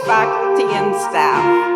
faculty, and staff.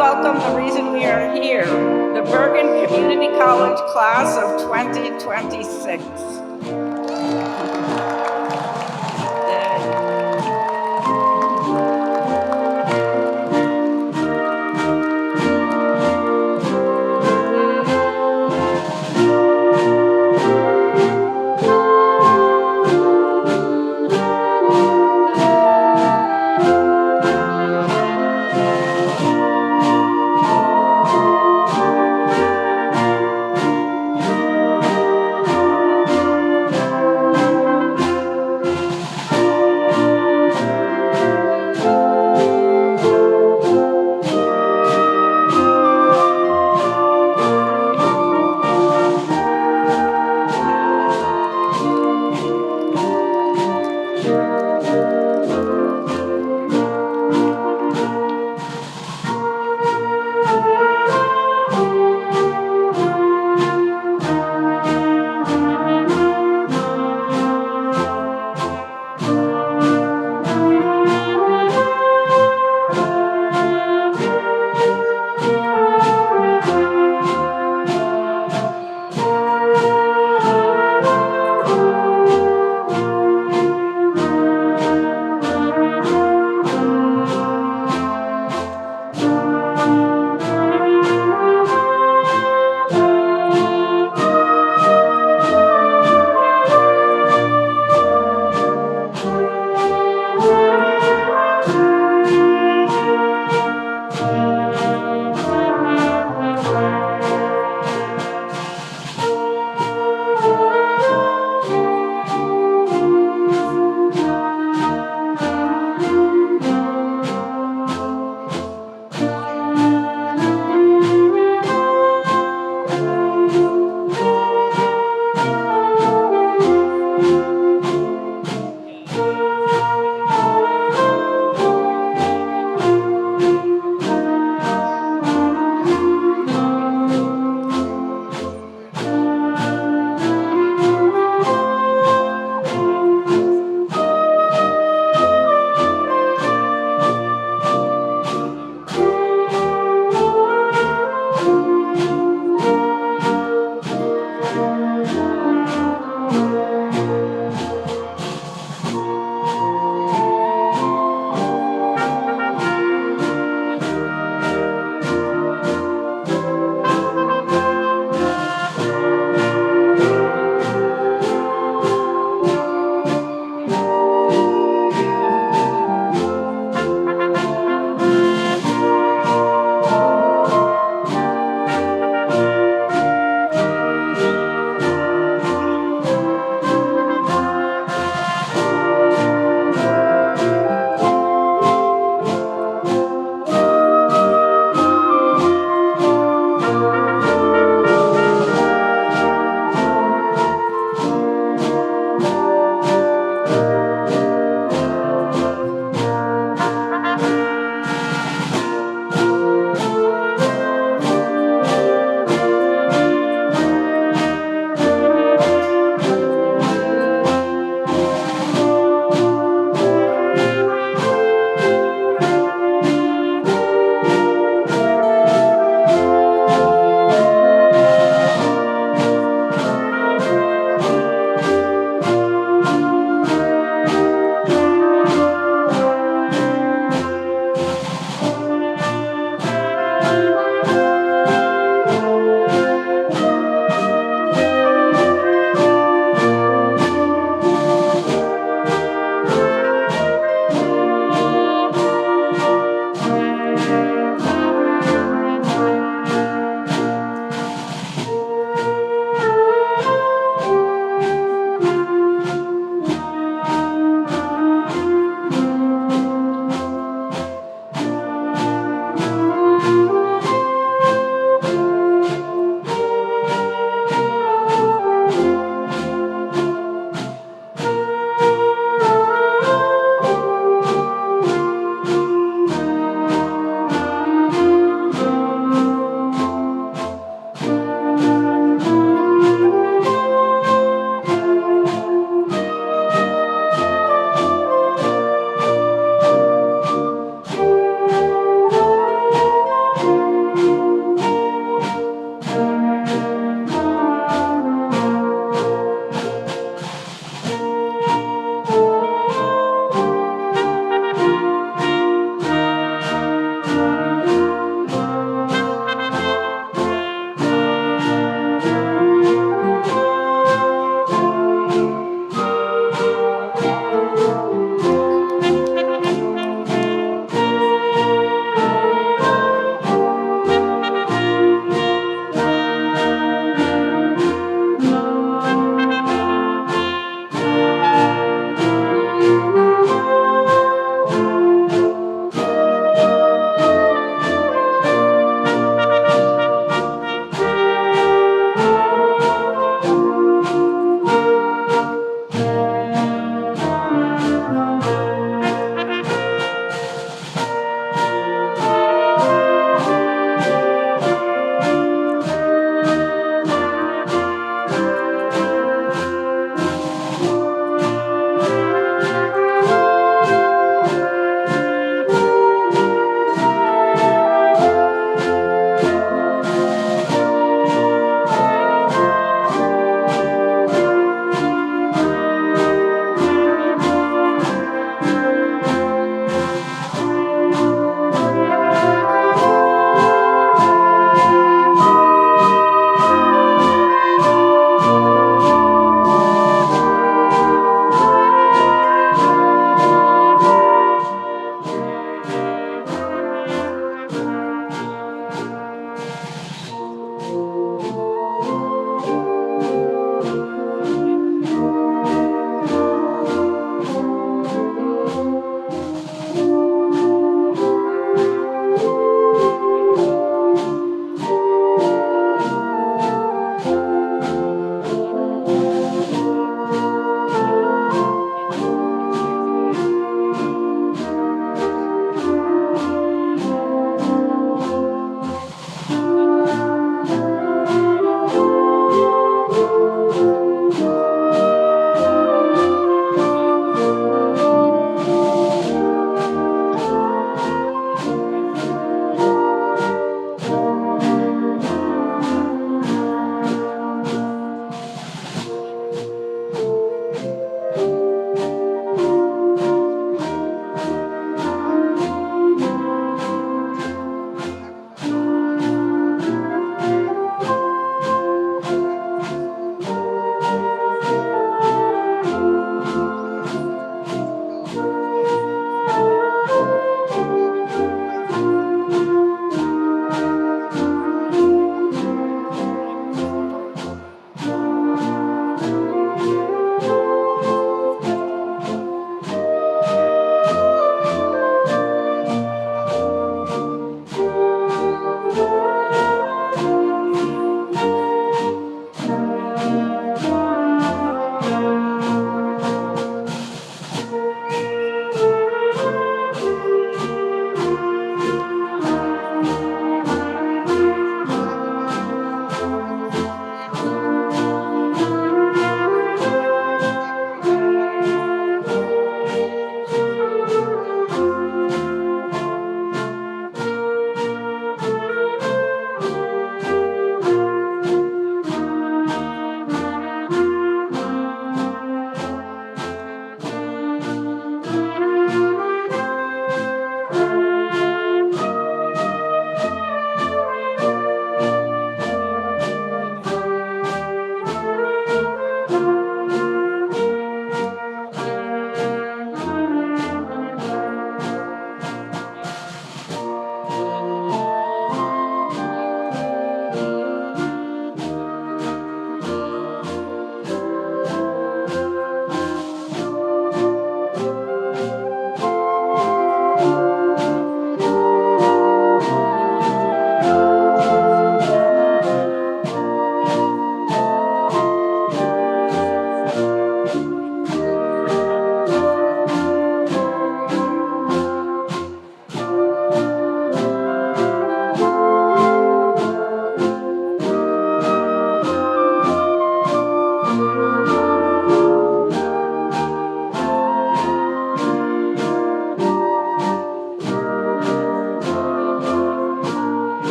Welcome the reason we are here, the Bergen Community College class of 2026.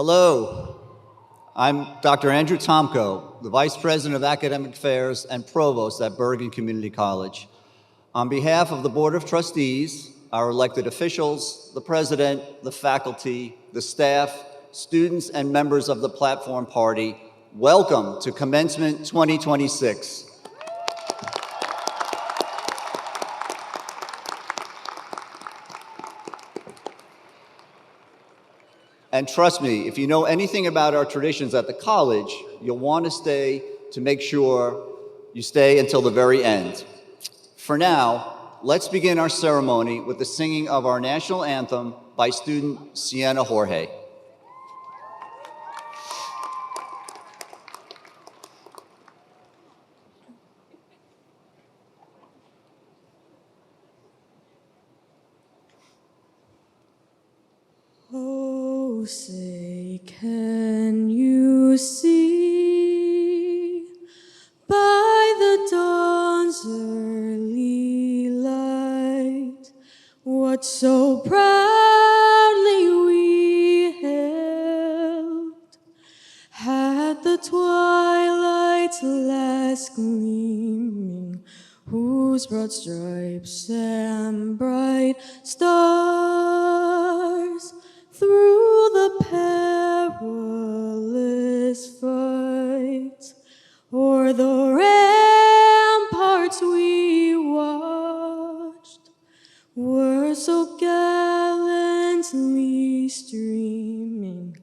Hello, I'm Dr. Andrew Tomko, the Vice President of Academic Affairs and Provost at Bergen Community College. On behalf of the Board of Trustees, our elected officials, the President, the faculty, the staff, students, and members of the Platform Party, welcome to Commencement 2026. And trust me, if you know anything about our traditions at the college, you'll want to stay to make sure you stay until the very end. For now, let's begin our ceremony with the singing of our national anthem by student Sienna Jorge. Oh, say, can you see by the dawn's early light what so proudly we hailed? Had the twilight's last gleaming, whose broad stripes and bright stars through the perilous fight o'er the ramparts we watched were so gallantly streaming,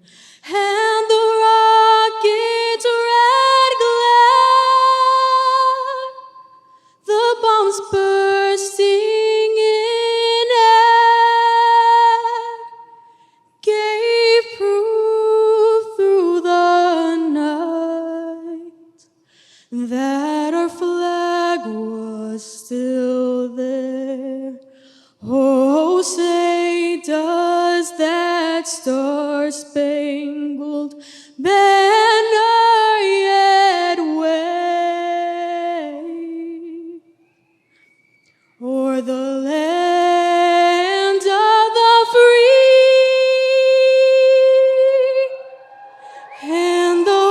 and the rocket's red glare, the bombs bursting in air, gave proof through the night that our flag was still there. Oh, say, does that star-spangled banner yet wave o'er the land of the free and the home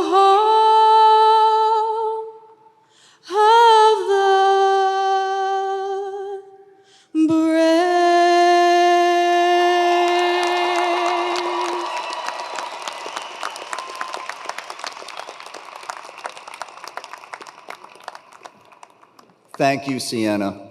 of the brave? Thank you, Sienna.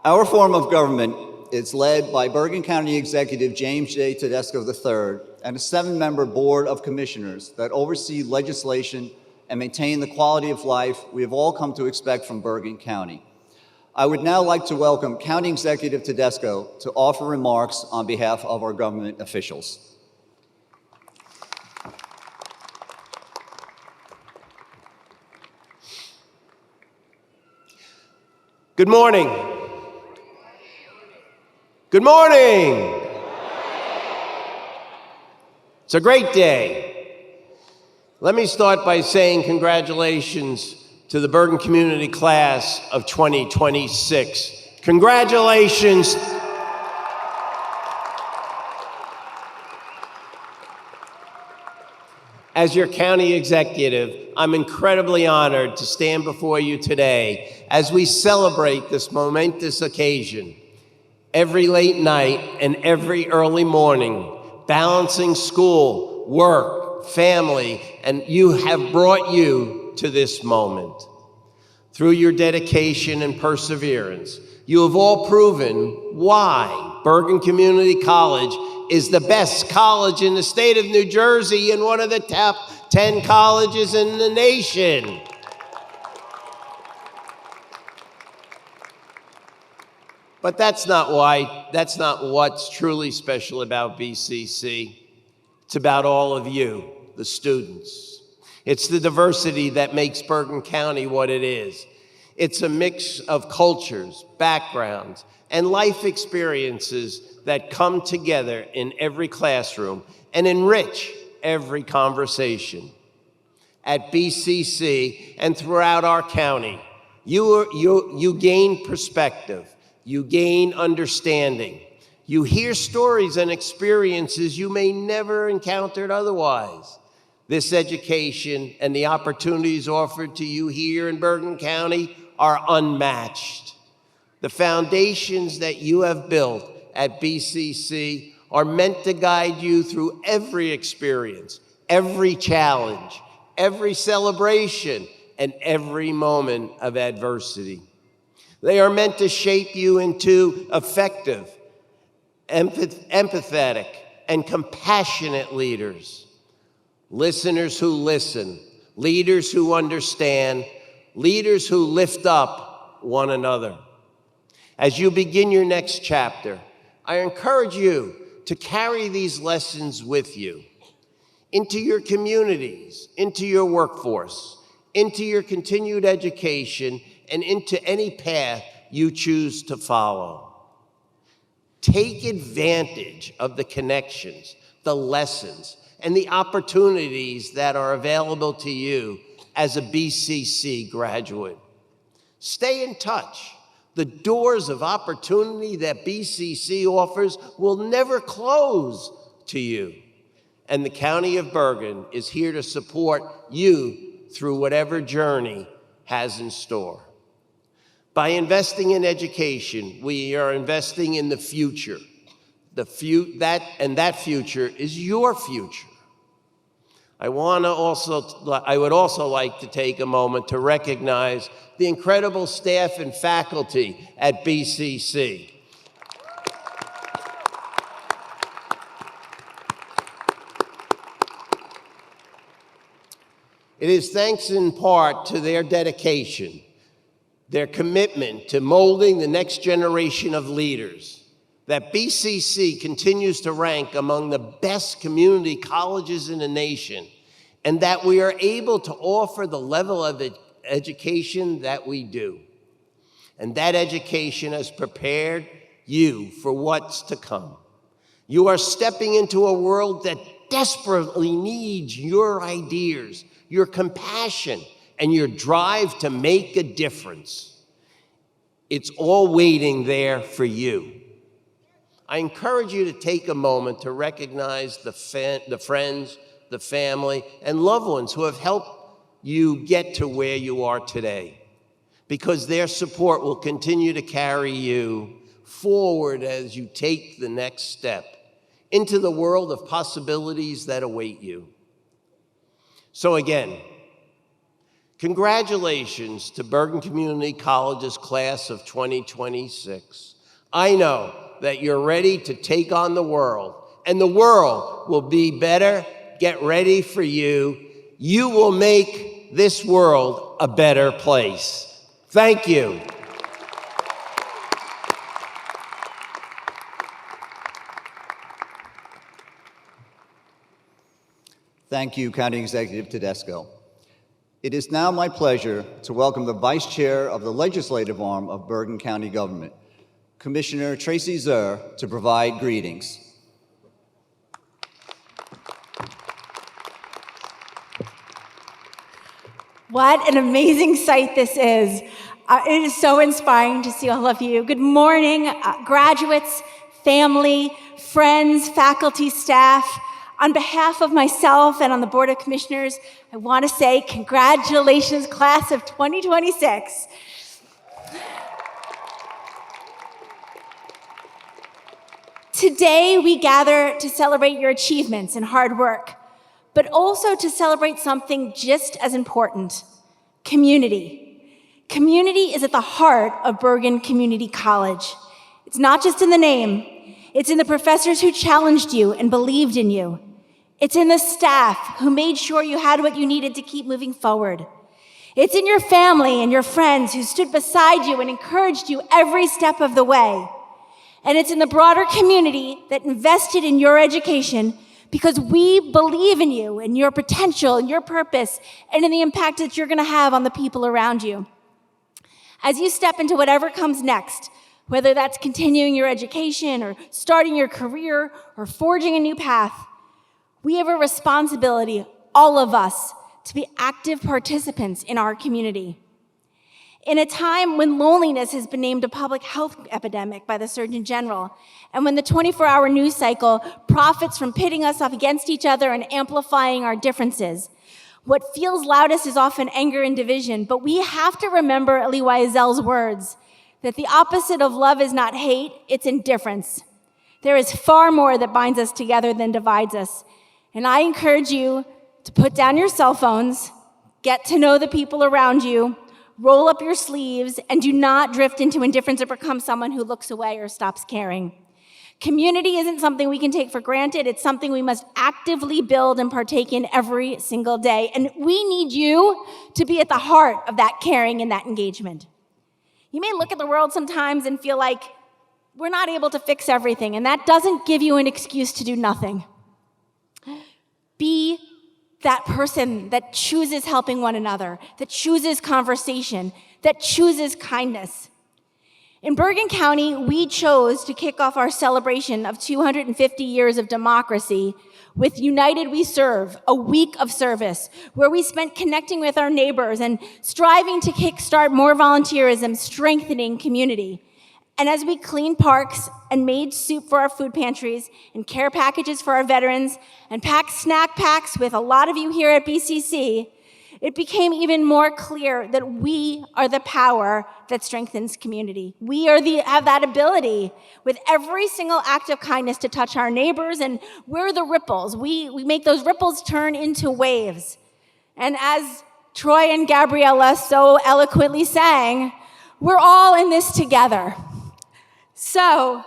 Our form of government is led by Bergen County Executive James J. Tedesco III and a 7-member Board of Commissioners that oversee legislation and maintain the quality of life we have all come to expect from Bergen County. I would now like to welcome County Executive Tedesco to offer remarks on behalf of our government officials. Good morning. Good morning. It's a great day. Let me start by saying congratulations to the Bergen Community Class of 2026. Congratulations. As your county executive, I'm incredibly honored to stand before you today as we celebrate this momentous occasion. Every late night and every early morning, balancing school, work, family, and you have brought you to this moment. Through your dedication and perseverance, you have all proven why Bergen Community College is the best college in the state of New Jersey and one of the top 10 colleges in the nation. But that's not what's truly special about BCC. It's about all of you, the students. It's the diversity that makes Bergen County what it is. It's a mix of cultures, backgrounds, and life experiences that come together in every classroom and enrich every conversation. At BCC and throughout our county, you gain perspective, you gain understanding, You hear stories and experiences you may never encountered otherwise. This education and the opportunities offered to you here in Bergen County are unmatched. The foundations that you have built at BCC are meant to guide you through every experience, every challenge, every celebration, and every moment of adversity. They are meant to shape you into effective, empathetic, and compassionate leaders. Listeners who listen, leaders who understand, leaders who lift up one another. As you begin your next chapter, I encourage you to carry these lessons with you into your communities, into your workforce, into your continued education, and into any path you choose to follow. Take advantage of the connections, the lessons, and the opportunities that are available to you as a BCC graduate. Stay in touch. The doors of opportunity that BCC offers will never close to you. And the County of Bergen is here to support you through whatever journey has in store. By investing in education, we are investing in the future. That future is your future. I would also like to take a moment to recognize the incredible staff and faculty at BCC. It is thanks in part to their dedication, their commitment to molding the next generation of leaders, that BCC continues to rank among the best community colleges in the nation, and that we are able to offer the level of education that we do. And that education has prepared you for what's to come. You are stepping into a world that desperately needs your ideas, your compassion, and your drive to make a difference. It's all waiting there for you. I encourage you to take a moment to recognize the friends, the family, and loved ones who have helped you get to where you are today, because their support will continue to carry you forward as you take the next step into the world of possibilities that await you. So again, congratulations to Bergen Community College's class of 2026. I know that you're ready to take on the world, and the world will be better. Get ready for you. You will make this world a better place. Thank you. Thank you, County Executive Tedesco. It is now my pleasure to welcome the Vice Chair of the Legislative Arm of Bergen County Government, Commissioner Tracy Zur, to provide greetings. What an amazing sight this is. It is so inspiring to see all of you. Good morning, graduates, family, friends, faculty, staff. On behalf of myself and on the Board of Commissioners, I want to say congratulations, class of 2026. Today, we gather to celebrate your achievements and hard work, but also to celebrate something just as important: community. Community is at the heart of Bergen Community College. It's not just in the name, it's in the professors who challenged you and believed in you. It's in the staff who made sure you had what you needed to keep moving forward. It's in your family and your friends who stood beside you and encouraged you every step of the way. And it's in the broader community that invested in your education because we believe in you and your potential and your purpose and in the impact that you're going to have on the people around you. As you step into whatever comes next, whether that's continuing your education or starting your career or forging a new path, we have a responsibility, all of us, to be active participants in our community. In a time when loneliness has been named a public health epidemic by the Surgeon General, and when the 24-hour news cycle profits from pitting us off against each other and amplifying our differences, what feels loudest is often anger and division, but we have to remember Elie Wiesel's words, that the opposite of love is not hate, it's indifference. There is far more that binds us together than divides us. And I encourage you to put down your cell phones, get to know the people around you, roll up your sleeves, and do not drift into indifference or become someone who looks away or stops caring. Community isn't something we can take for granted. It's something we must actively build and partake in every single day. And we need you to be at the heart of that caring and that engagement. You may look at the world sometimes and feel like we're not able to fix everything, and that doesn't give you an excuse to do nothing. Be that person that chooses helping one another, that chooses conversation, that chooses kindness. In Bergen County, we chose to kick off our celebration of 250 years of democracy with United We Serve, a week of service, where we spent connecting with our neighbors and striving to kickstart more volunteerism, strengthening community. And as we cleaned parks and made soup for our food pantries and care packages for our veterans and packed snack packs with a lot of you here at BCC, it became even more clear that we are the power that strengthens community. We have that ability with every single act of kindness to touch our neighbors, and we're the ripples. We make those ripples turn into waves. And as Troy and Gabriella so eloquently sang, we're all in this together. So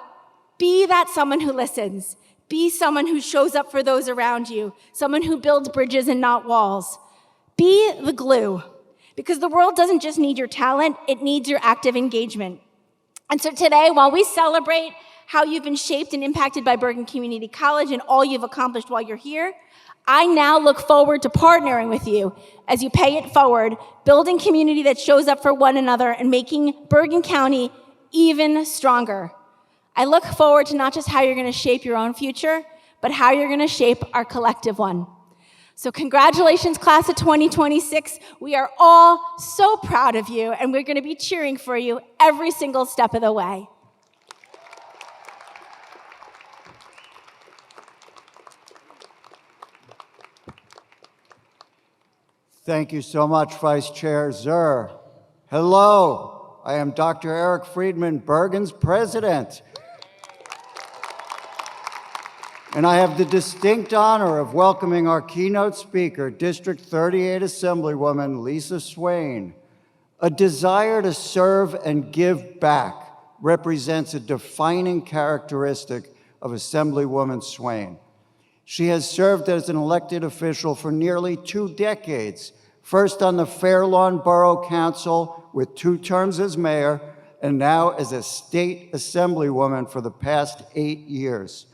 be that someone who listens. Be someone who shows up for those around you, someone who builds bridges and not walls. Be the glue, because the world doesn't just need your talent, it needs your active engagement. And so today, while we celebrate how you've been shaped and impacted by Bergen Community College and all you've accomplished while you're here, I now look forward to partnering with you as you pay it forward, building community that shows up for one another and making Bergen County even stronger. I look forward to not just how you're going to shape your own future, but how you're going to shape our collective one. So congratulations, class of 2026. We are all so proud of you, and we're going to be cheering for you every single step of the way. Thank you so much, Vice Chair Zur. Hello, I am Dr. Eric Friedman, Bergen's president. And I have the distinct honor of welcoming our keynote speaker, District 38 Assemblywoman Lisa Swain. A desire to serve and give back represents a defining characteristic of Assemblywoman Swain. She has served as an elected official for nearly 2 decades, first on the Fair Lawn Borough Council with 2 terms as mayor, and now as a state assemblywoman for the past 8 years.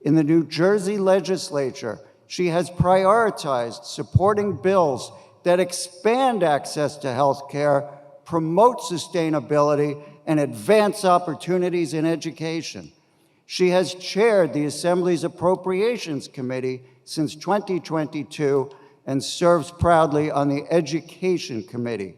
In the New Jersey legislature, she has prioritized supporting bills that expand access to health care, promote sustainability, and advance opportunities in education. She has chaired the Assembly's Appropriations Committee since 2022 and serves proudly on the Education Committee.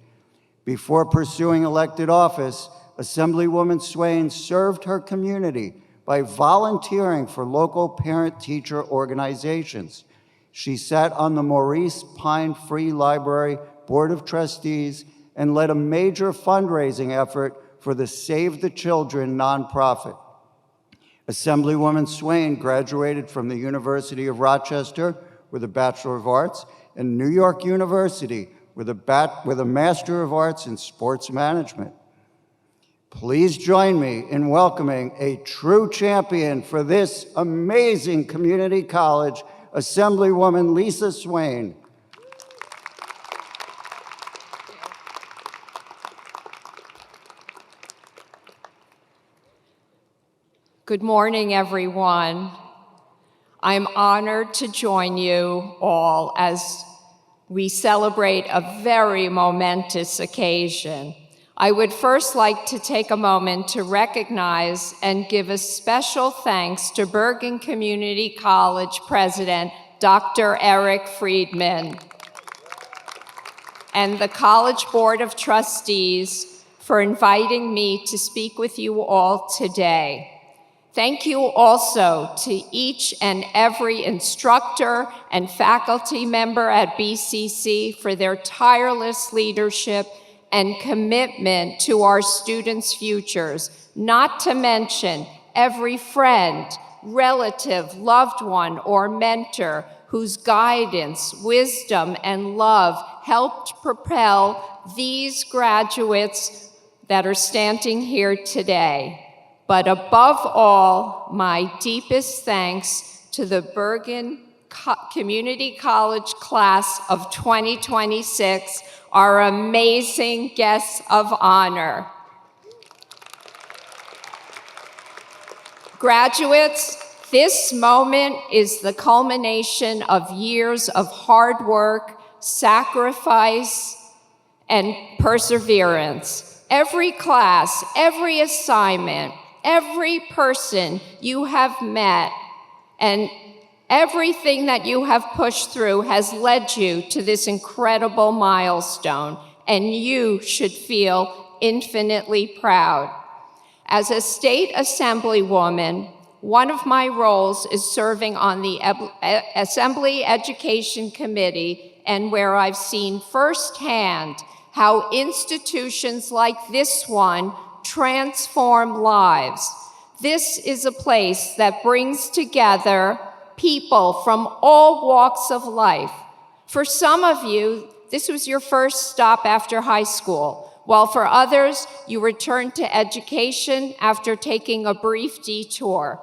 Before pursuing elected office, Assemblywoman Swain served her community by volunteering for local parent-teacher organizations. She sat on the Maurice Pine Free Library Board of Trustees and led a major fundraising effort for the Save the Children nonprofit. Assemblywoman Swain graduated from the University of Rochester with a Bachelor of Arts and New York University with a Master of Arts in Sports Management. Please join me in welcoming a true champion for this amazing community college, Assemblywoman Lisa Swain. Good morning, everyone. I'm honored to join you all as we celebrate a very momentous occasion. I would first like to take a moment to recognize and give a special thanks to Bergen Community College President, Dr. Eric Friedman. and the College Board of Trustees for inviting me to speak with you all today. Thank you also to each and every instructor and faculty member at BCC for their tireless leadership and commitment to our students' futures, not to mention every friend, relative, loved one, or mentor whose guidance, wisdom, and love helped propel these graduates that are standing here today. But above all, my deepest thanks to the Bergen Community College class of 2026, our amazing guests of honor. Graduates, this moment is the culmination of years of hard work, sacrifice, and perseverance. Every class, every assignment, every person you have met, and everything that you have pushed through has led you to this incredible milestone, and you should feel infinitely proud. As a state assemblywoman, one of my roles is serving on the Assembly Education Committee, and where I've seen firsthand how institutions like this one transform lives. This is a place that brings together people from all walks of life. For some of you, this was your first stop after high school, while for others, you returned to education after taking a brief detour.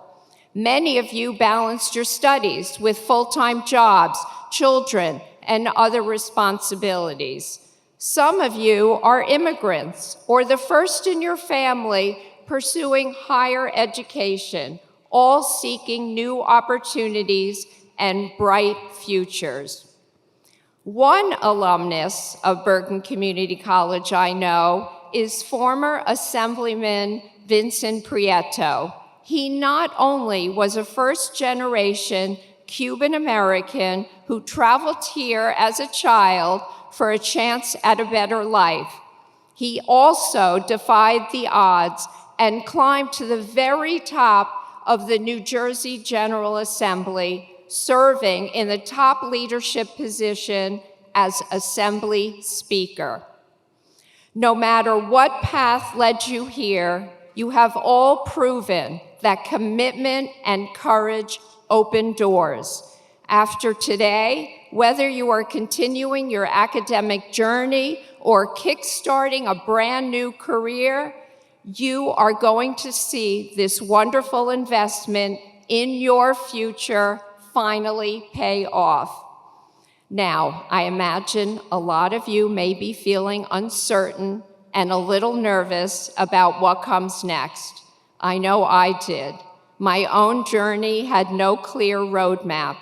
Many of you balanced your studies with full-time jobs, children, and other responsibilities. Some of you are immigrants or the first in your family pursuing higher education, all seeking new opportunities and bright futures. One alumnus of Bergen Community College I know is former Assemblyman Vincent Prieto. He not only was a first-generation Cuban American who traveled here as a child for a chance at a better life, he also defied the odds and climbed to the very top of the New Jersey General Assembly, serving in the top leadership position as Assembly Speaker. No matter what path led you here, you have all proven that commitment and courage open doors. After today, whether you are continuing your academic journey or kickstarting a brand new career, you are going to see this wonderful investment in your future finally pay off. Now, I imagine a lot of you may be feeling uncertain and a little nervous about what comes next. I know I did. My own journey had no clear roadmap.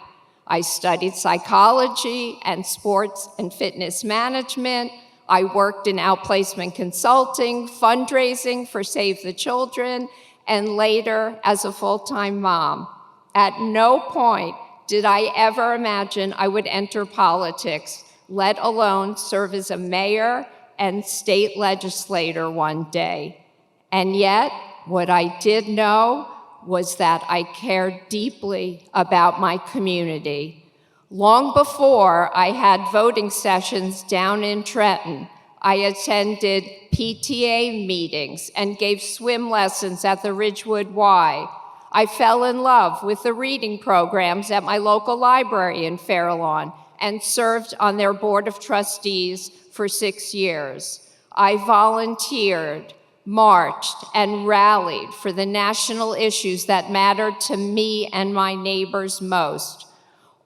I studied psychology and sports and fitness management. I worked in outplacement consulting, fundraising for Save the Children, and later as a full-time mom. At no point did I ever imagine I would enter politics, let alone serve as a mayor and state legislator one day. And yet, what I did know was that I cared deeply about my community. Long before I had voting sessions down in Trenton, I attended PTA meetings and gave swim lessons at the Ridgewood Y. I fell in love with the reading programs at my local library in Fair Lawn and served on their board of trustees for 6 years. I volunteered, marched, and rallied for the national issues that mattered to me and my neighbors most.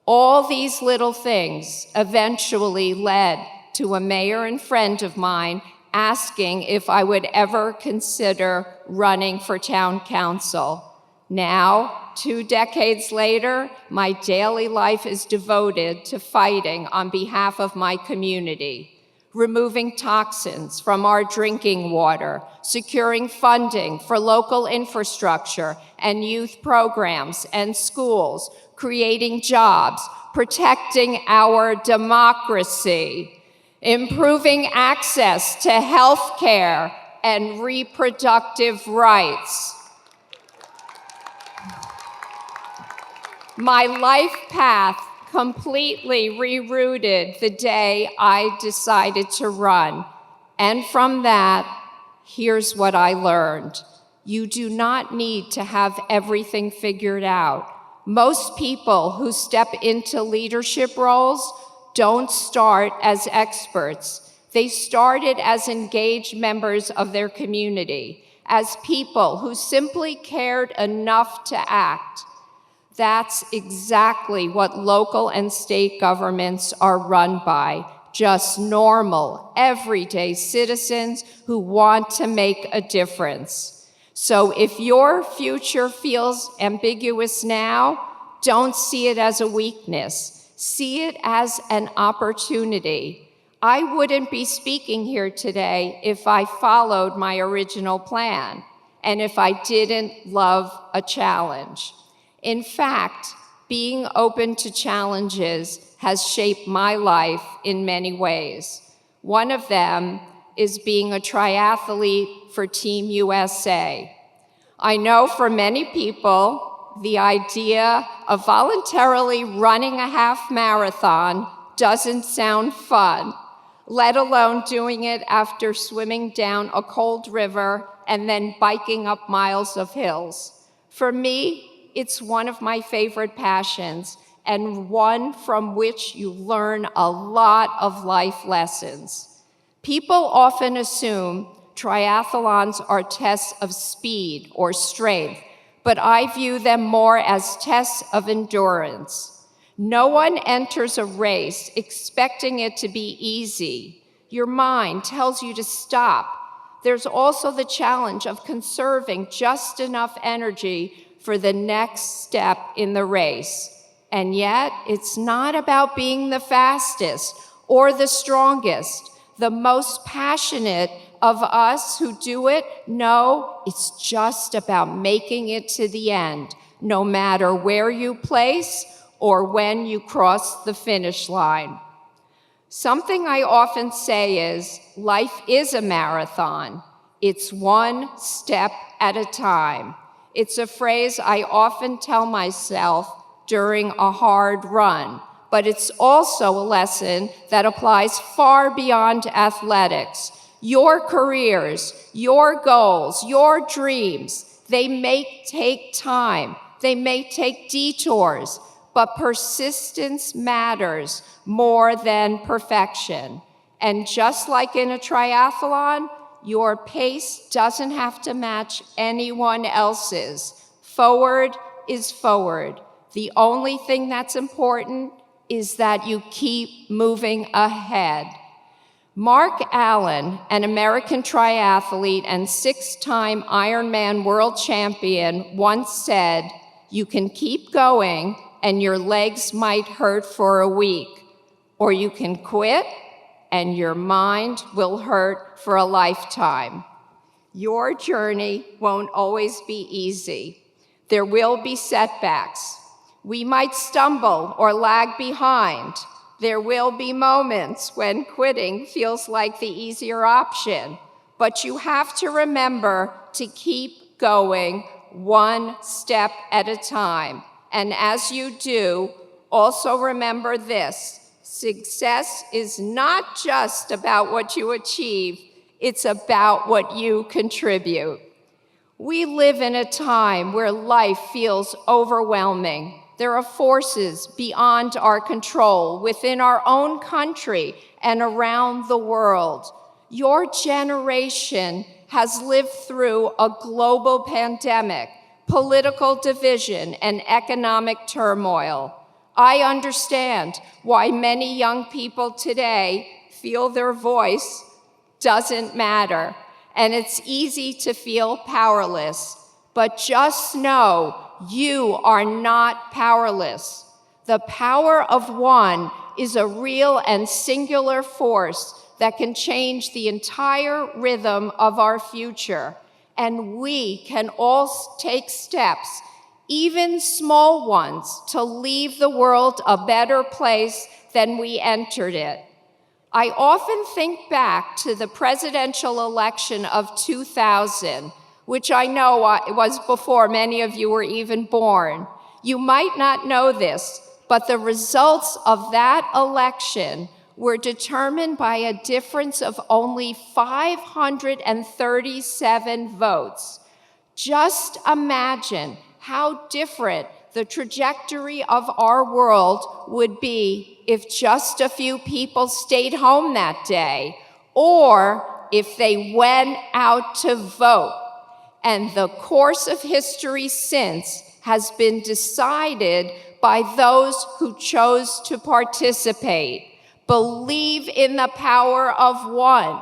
All these little things eventually led to a mayor and friend of mine asking if I would ever consider running for town council. Now, 2 decades later, my daily life is devoted to fighting on behalf of my community, removing toxins from our drinking water, securing funding for local infrastructure and youth programs and schools, creating jobs, protecting our democracy. improving access to health care and reproductive rights. My life path completely rerouted the day I decided to run. And from that, here's what I learned. You do not need to have everything figured out. Most people who step into leadership roles don't start as experts. They started as engaged members of their community, as people who simply cared enough to act. That's exactly what local and state governments are run by, just normal, everyday citizens who want to make a difference. So if your future feels ambiguous now, don't see it as a weakness. See it as an opportunity. I wouldn't be speaking here today if I followed my original plan and if I didn't love a challenge. In fact, being open to challenges has shaped my life in many ways. One of them is being a triathlete for Team USA. I know for many people, the idea of voluntarily running a half marathon doesn't sound fun, let alone doing it after swimming down a cold river and then biking up miles of hills. For me, it's one of my favorite passions and one from which you learn a lot of life lessons. People often assume triathlons are tests of speed or strength, but I view them more as tests of endurance. No one enters a race expecting it to be easy. Your mind tells you to stop. There's also the challenge of conserving just enough energy for the next step in the race. And yet, it's not about being the fastest or the strongest. The most passionate of us who do it know it's just about making it to the end, no matter where you place or when you cross the finish line. Something I often say is, life is a marathon. It's one step at a time. It's a phrase I often tell myself during a hard run, but it's also a lesson that applies far beyond athletics. Your careers, your goals, your dreams, they may take time, they may take detours, but persistence matters more than perfection. And just like in a triathlon, your pace doesn't have to match anyone else's. Forward is forward. The only thing that's important is that you keep moving ahead. Mark Allen, an American triathlete and 6-time Ironman world champion, once said, "You can keep going and your legs might hurt for a week, or you can quit and your mind will hurt for a lifetime." Your journey won't always be easy. There will be setbacks. We might stumble or lag behind. There will be moments when quitting feels like the easier option, but you have to remember to keep going one step at a time. And as you do, also remember this: success is not just about what you achieve, it's about what you contribute. We live in a time where life feels overwhelming. There are forces beyond our control within our own country and around the world. Your generation has lived through a global pandemic, political division, and economic turmoil. I understand why many young people today feel their voice doesn't matter, and it's easy to feel powerless. But just know you are not powerless. The power of one is a real and singular force that can change the entire rhythm of our future. And we can all take steps, even small ones, to leave the world a better place than we entered it. I often think back to the presidential election of 2000, which I know was before many of you were even born. You might not know this, but the results of that election were determined by a difference of only 537 votes. Just imagine how different the trajectory of our world would be if just a few people stayed home that day, or if they went out to vote. And the course of history since has been decided by those who chose to participate. Believe in the power of one.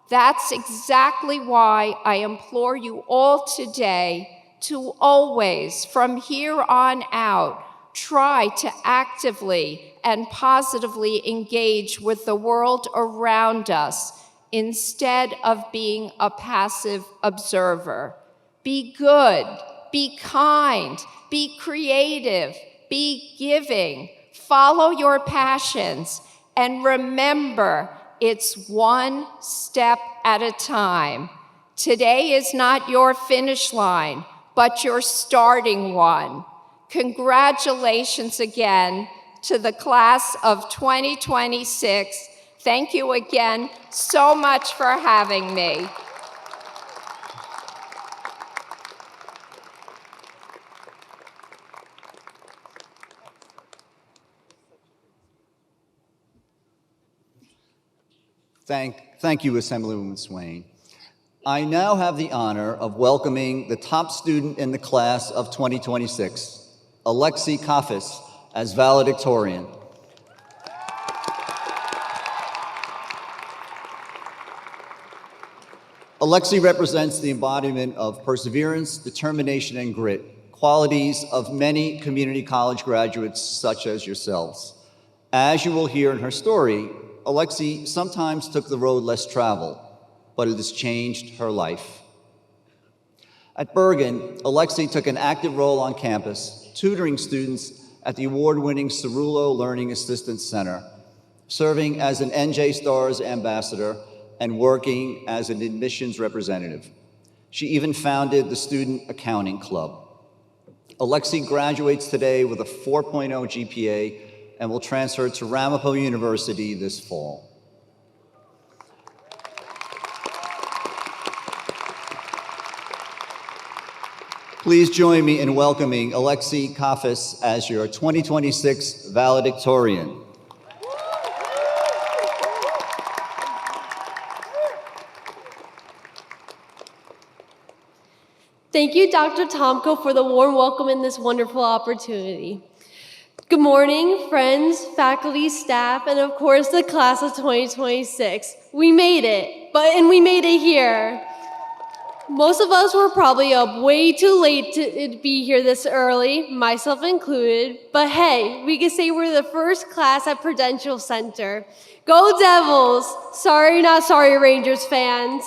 That's exactly why I implore you all today to always, from here on out, try to actively and positively engage with the world around us instead of being a passive observer. Be good, be kind, be creative, be giving, follow your passions, and remember, it's one step at a time. Today is not your finish line, but your starting one. Congratulations again to the class of 2026. Thank you again so much for having me. Thank you, Assemblywoman Swain. I now have the honor of welcoming the top student in the class of 2026, Alexi Kafis, as valedictorian. Alexi represents the embodiment of perseverance, determination, and grit, qualities of many community college graduates such as yourselves. As you will hear in her story, Alexi sometimes took the road less traveled, but it has changed her life. At Bergen, Alexi took an active role on campus, tutoring students at the award-winning Cerullo Learning Assistance Center, serving as an NJ STARS ambassador and working as an admissions representative. She even founded the Student Accounting Club. Alexi graduates today with a 4.0 GPA and will transfer to Ramapo University this fall. Please join me in welcoming Alexi Kafis as your 2026 valedictorian. Thank you, Dr. Tomko, for the warm welcome and this wonderful opportunity. Good morning, friends, faculty, staff, and of course, the class of 2026. We made it, and we made it here. Most of us were probably up way too late to be here this early, myself included, but hey, we can say we're the first class at Prudential Center. Go Devils! Sorry, not sorry, Rangers fans.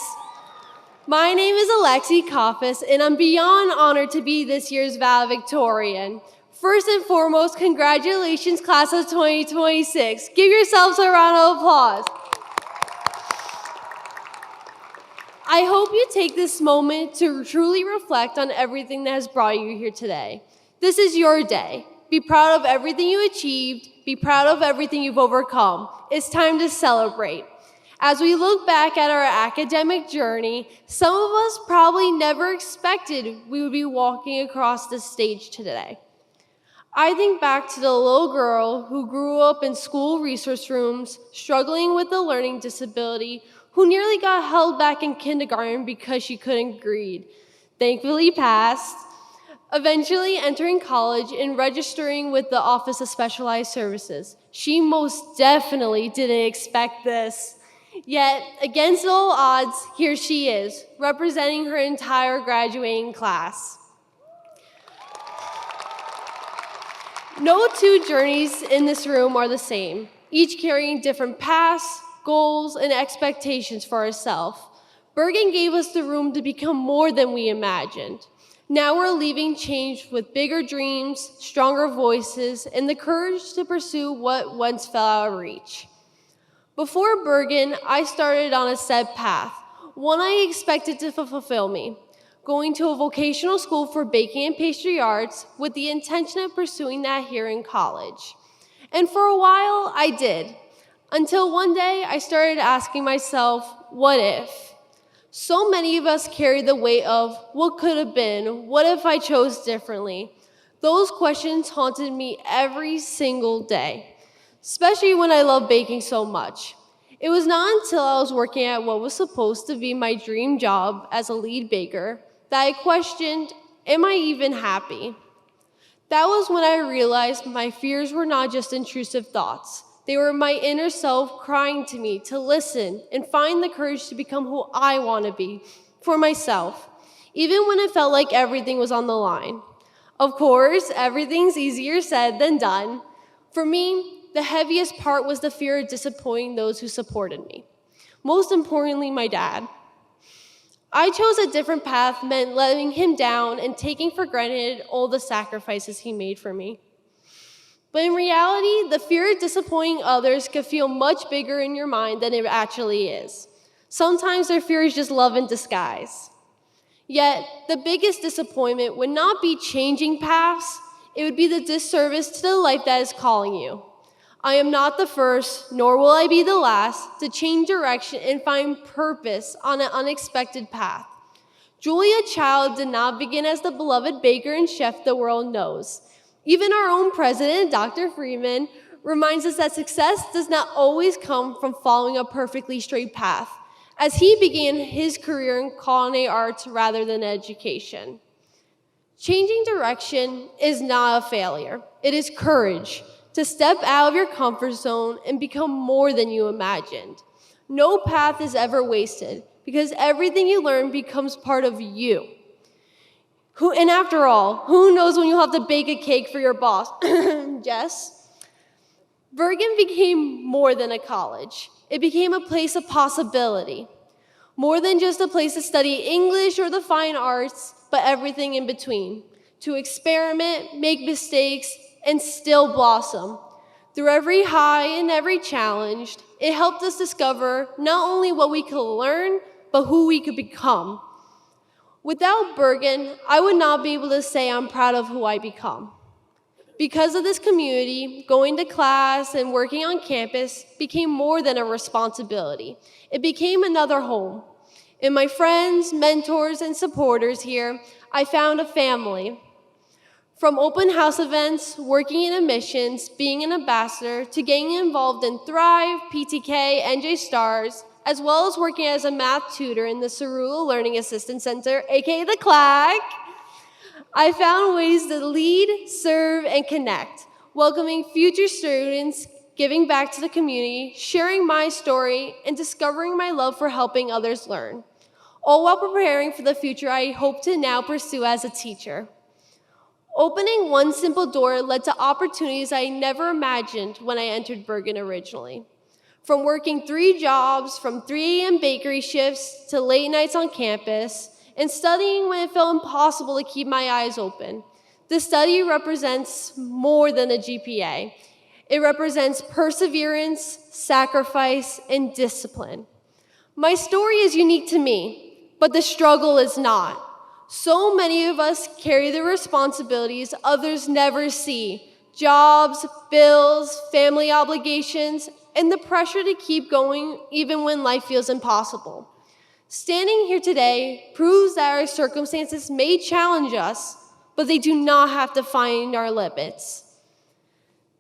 My name is Alexi Kafis, and I'm beyond honored to be this year's valedictorian. First and foremost, congratulations, class of 2026. Give yourselves a round of applause. I hope you take this moment to truly reflect on everything that has brought you here today. This is your day. Be proud of everything you achieved. Be proud of everything you've overcome. It's time to celebrate. As we look back at our academic journey, some of us probably never expected we would be walking across this stage today. I think back to the little girl who grew up in school resource rooms, struggling with a learning disability, who nearly got held back in kindergarten because she couldn't read. Thankfully passed, eventually entering college and registering with the Office of Specialized Services. She most definitely didn't expect this. Yet, against all odds, here she is, representing her entire graduating class. No two journeys in this room are the same, each carrying different paths, goals, and expectations for ourselves. Bergen gave us the room to become more than we imagined. Now we're leaving changed with bigger dreams, stronger voices, and the courage to pursue what once fell out of reach. Before Bergen, I started on a set path, one I expected to fulfill me, going to a vocational school for baking and pastry arts with the intention of pursuing that here in college. And for a while, I did, until one day I started asking myself, what if? So many of us carry the weight of what could have been, what if I chose differently? Those questions haunted me every single day, especially when I love baking so much. It was not until I was working at what was supposed to be my dream job as a lead baker that I questioned, am I even happy? That was when I realized my fears were not just intrusive thoughts. They were my inner self crying to me to listen and find the courage to become who I want to be for myself, even when it felt like everything was on the line. Of course, everything's easier said than done. For me, the heaviest part was the fear of disappointing those who supported me. Most importantly, my dad. I chose a different path meant letting him down and taking for granted all the sacrifices he made for me. But in reality, the fear of disappointing others could feel much bigger in your mind than it actually is. Sometimes their fear is just love in disguise. Yet, the biggest disappointment would not be changing paths, it would be the disservice to the life that is calling you. I am not the first, nor will I be the last, to change direction and find purpose on an unexpected path. Julia Child did not begin as the beloved baker and chef the world knows. Even our own president, Dr. Freeman, reminds us that success does not always come from following a perfectly straight path, as he began his career in culinary arts rather than education. Changing direction is not a failure. It is courage to step out of your comfort zone and become more than you imagined. No path is ever wasted because everything you learn becomes part of you. And after all, who knows when you'll have to bake a cake for your boss? Jess? Bergen became more than a college. It became a place of possibility. More than just a place to study English or the fine arts, but everything in between. To experiment, make mistakes, and still blossom. Through every high and every challenge, it helped us discover not only what we could learn, but who we could become. Without Bergen, I would not be able to say I'm proud of who I become. Because of this community, going to class and working on campus became more than a responsibility. It became another home. In my friends, mentors, and supporters here, I found a family. From open house events, working in admissions, being an ambassador, to getting involved in Thrive, PTK, NJ Stars, as well as working as a math tutor in the Cerula Learning Assistance Center, aka the CLAC, I found ways to lead, serve, and connect, welcoming future students, giving back to the community, sharing my story, and discovering my love for helping others learn, all while preparing for the future I hope to now pursue as a teacher. Opening one simple door led to opportunities I never imagined when I entered Bergen originally. From working 3 jobs, from 3 a.m. bakery shifts to late nights on campus, and studying when it felt impossible to keep my eyes open. This study represents more than a GPA. It represents perseverance, sacrifice, and discipline. My story is unique to me, but the struggle is not. So many of us carry the responsibilities others never see: jobs, bills, family obligations, and the pressure to keep going even when life feels impossible. Standing here today proves that our circumstances may challenge us, but they do not have to find our limits.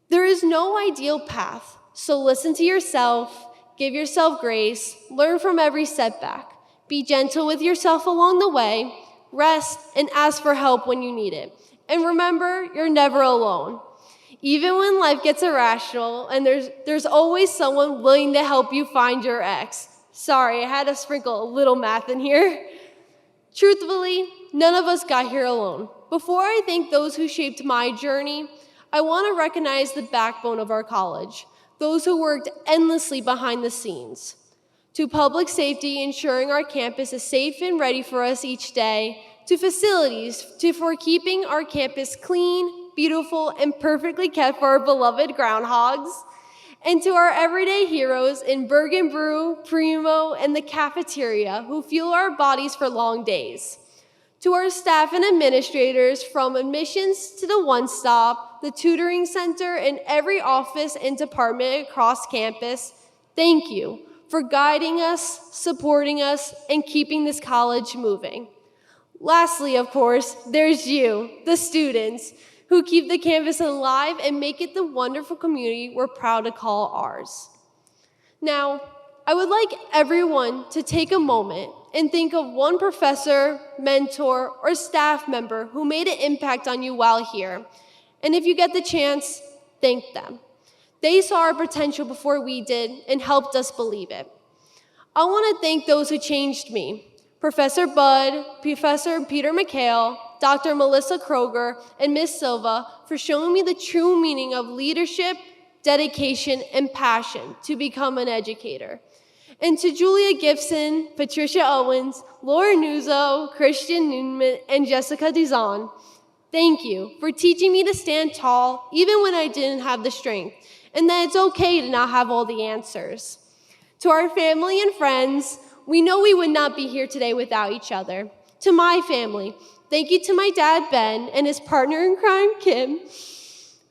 There is no ideal path, so listen to yourself, give yourself grace, learn from every setback, be gentle with yourself along the way, rest, and ask for help when you need it. And remember, you're never alone. Even when life gets irrational, and there's always someone willing to help you find your ex. Sorry, I had to sprinkle a little math in here. Truthfully, none of us got here alone. Before I thank those who shaped my journey, I want to recognize the backbone of our college, those who worked endlessly behind the scenes. To public safety, ensuring our campus is safe and ready for us each day, to facilities, for keeping our campus clean, beautiful, and perfectly kept for our beloved groundhogs, And to our everyday heroes in Bergen Brew, Primo, and the cafeteria who fuel our bodies for long days. To our staff and administrators from admissions to the One Stop, the tutoring center, and every office and department across campus, thank you for guiding us, supporting us, and keeping this college moving. Lastly, of course, there's you, the students, who keep the campus alive and make it the wonderful community we're proud to call ours. Now, I would like everyone to take a moment and think of one professor, mentor, or staff member who made an impact on you while here. And if you get the chance, thank them. They saw our potential before we did and helped us believe it. I want to thank those who changed me. Professor Budd, Professor Peter McHale, Dr. Melissa Kroger, and Ms. Silva for showing me the true meaning of leadership, dedication, and passion to become an educator. And to Julia Gibson, Patricia Owens, Laura Nuzzo, Christian Newman, and Jessica Dizon, thank you for teaching me to stand tall even when I didn't have the strength, and that it's okay to not have all the answers. To our family and friends, we know we would not be here today without each other. To my family, thank you to my dad, Ben, and his partner in crime, Kim,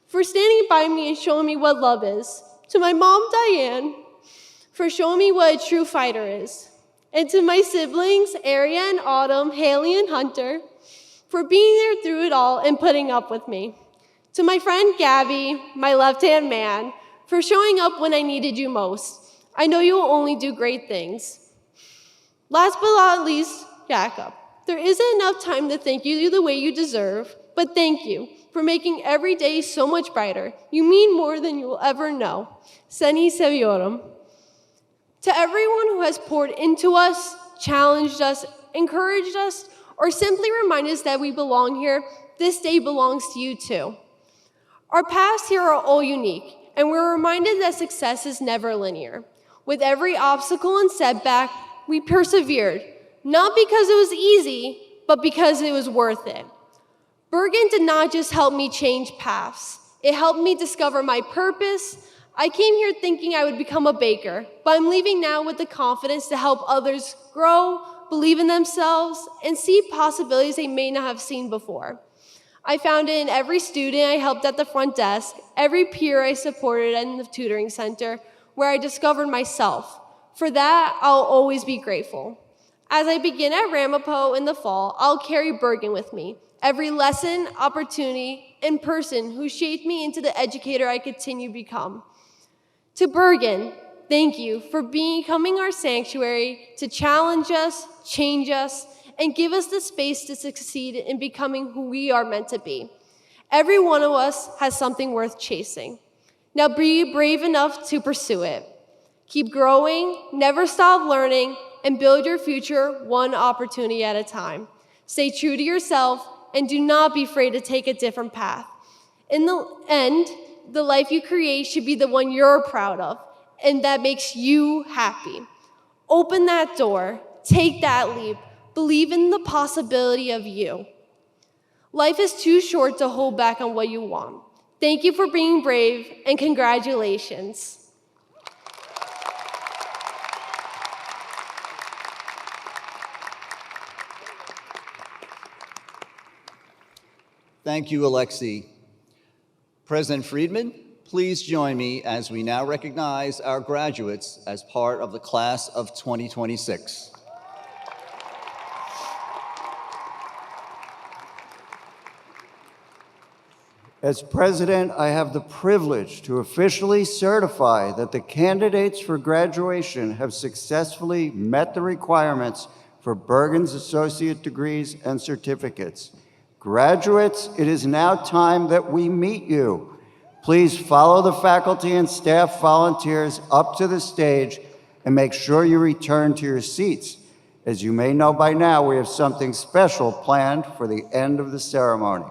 for standing by me and showing me what love is. To my mom, Diane, for showing me what a true fighter is. And to my siblings, Aria and Autumn, Haley and Hunter, for being there through it all and putting up with me. To my friend Gabby, my left-hand man, for showing up when I needed you most. I know you will only do great things. Last but not least, Jacob. There isn't enough time to thank you the way you deserve, but thank you for making every day so much brighter. You mean more than you will ever know. Seni seviyorum. To everyone who has poured into us, challenged us, encouraged us, or simply reminded us that we belong here, this day belongs to you too. Our paths here are all unique, and we're reminded that success is never linear. With every obstacle and setback, we persevered, not because it was easy, but because it was worth it. Bergen did not just help me change paths. It helped me discover my purpose. I came here thinking I would become a baker, but I'm leaving now with the confidence to help others grow, believe in themselves, and see possibilities they may not have seen before. I found it in every student I helped at the front desk, every peer I supported in the tutoring center, where I discovered myself. For that, I'll always be grateful. As I begin at Ramapo in the fall, I'll carry Bergen with me. Every lesson, opportunity, and person who shaped me into the educator I continue to become. To Bergen, thank you for becoming our sanctuary to challenge us, change us, and give us the space to succeed in becoming who we are meant to be. Every one of us has something worth chasing. Now be brave enough to pursue it. Keep growing, never stop learning, and build your future one opportunity at a time. Stay true to yourself, and do not be afraid to take a different path. In the end, the life you create should be the one you're proud of, and that makes you happy. Open that door, take that leap, believe in the possibility of you. Life is too short to hold back on what you want. Thank you for being brave, and congratulations. Thank you, Alexi. President Friedman, please join me as we now recognize our graduates as part of the class of 2026. As president, I have the privilege to officially certify that the candidates for graduation have successfully met the requirements for Bergen's associate degrees and certificates. Graduates, it is now time that we meet you. Please follow the faculty and staff volunteers up to the stage and make sure you return to your seats. As you may know by now, we have something special planned for the end of the ceremony.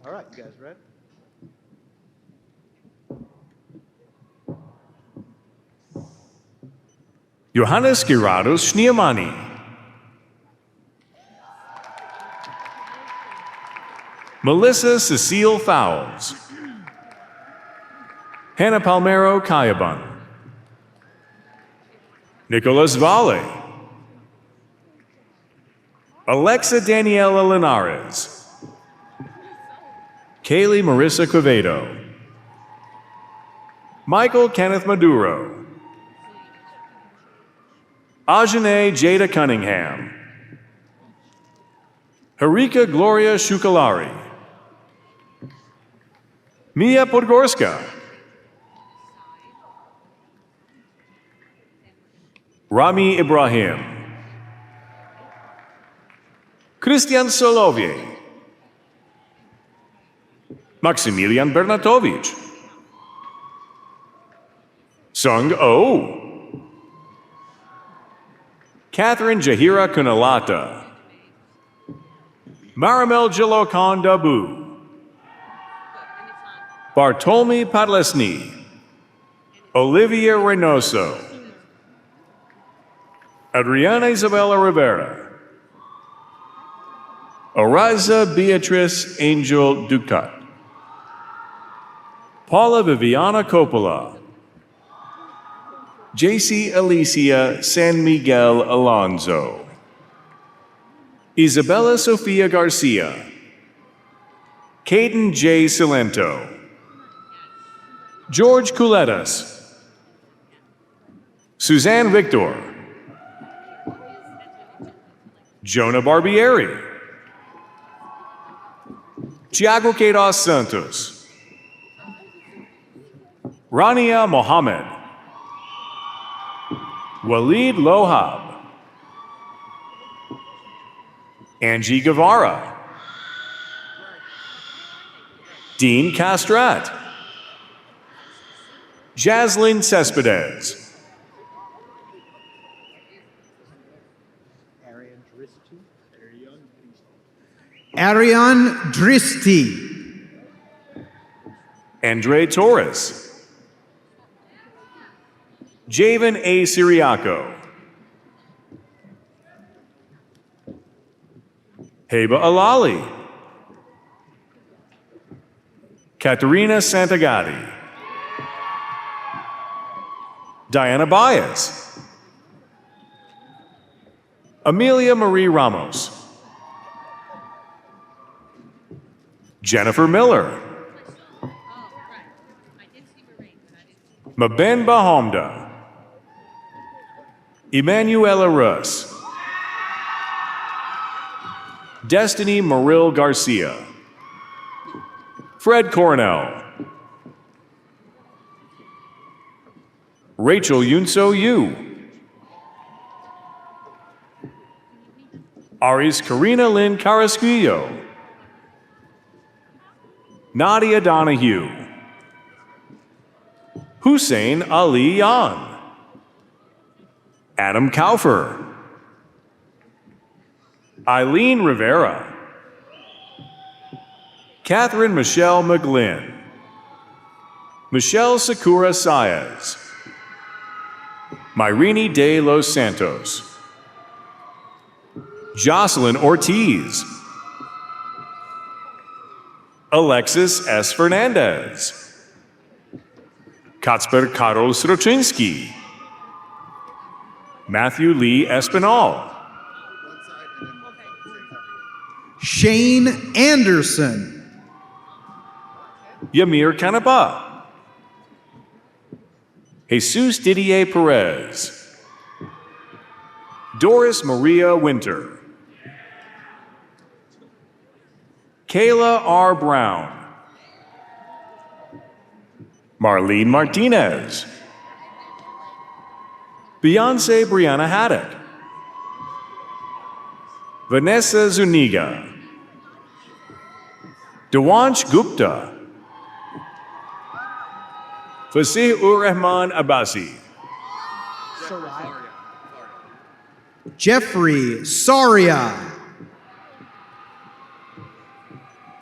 All right, you guys ready? Johannes Gerardus Schneermani. Melissa Cecile Fowles. Hannah Palmero Kayaban. Nicholas Valle. Alexa Daniela Linares. Kaylee Marissa Quevedo. Michael Kenneth Maduro. Ajane Jada Cunningham. Harika Gloria Shukalari. Mia Podgorska. Rami Ibrahim. Christian Solovier. Maximilian Bernatovic. Sung Oh. Catherine Jahira Kunalata. Marimel Jalokan Dabu. Bartolome Padlesny. Olivia Reynoso. Adriana Isabella Rivera. Ariza Beatrice Angel Ducat. Paula Viviana Coppola. JC Alicia San Miguel Alonso. Isabella Sofia Garcia. Caden J. Cilento. George Culetas. Suzanne Victor. Jonah Barbieri. Tiago Queiroz Santos. Rania Mohammed. Walid Lohab. Angie Guevara. Dean Castrat. Jaslyn Cespedes. Ariane Dristi. Andre Torres. Javen A. Siriaco. Heba Alali. Katerina Santagati. Diana Baez. Amelia Marie Ramos. Jennifer Miller. Maben Bahomda. Emanuela Russ. Destiny Maril Garcia. Fred Cornell. Rachel Yunso Yu. Aris Karina Lynn Carrasquillo. Nadia Donahue. Hussein Ali Yan. Adam Kaufer. Eileen Rivera. Catherine Michelle McGlynn. Michelle Sakura Saez. Myrini de los Santos. Jocelyn Ortiz. Alexis S. Fernandez. Kacper Karol Sroczynski. Matthew Lee Espinal. Shane Anderson. Yamir Kanaba. Jesus Didier Perez. Doris Maria Winter. Kayla R. Brown. Marlene Martinez. Beyonce Brianna Haddock. Vanessa Zuniga. Dewansh Gupta. Fasih Ur-Rahman Abbasi. Jeffrey Saria.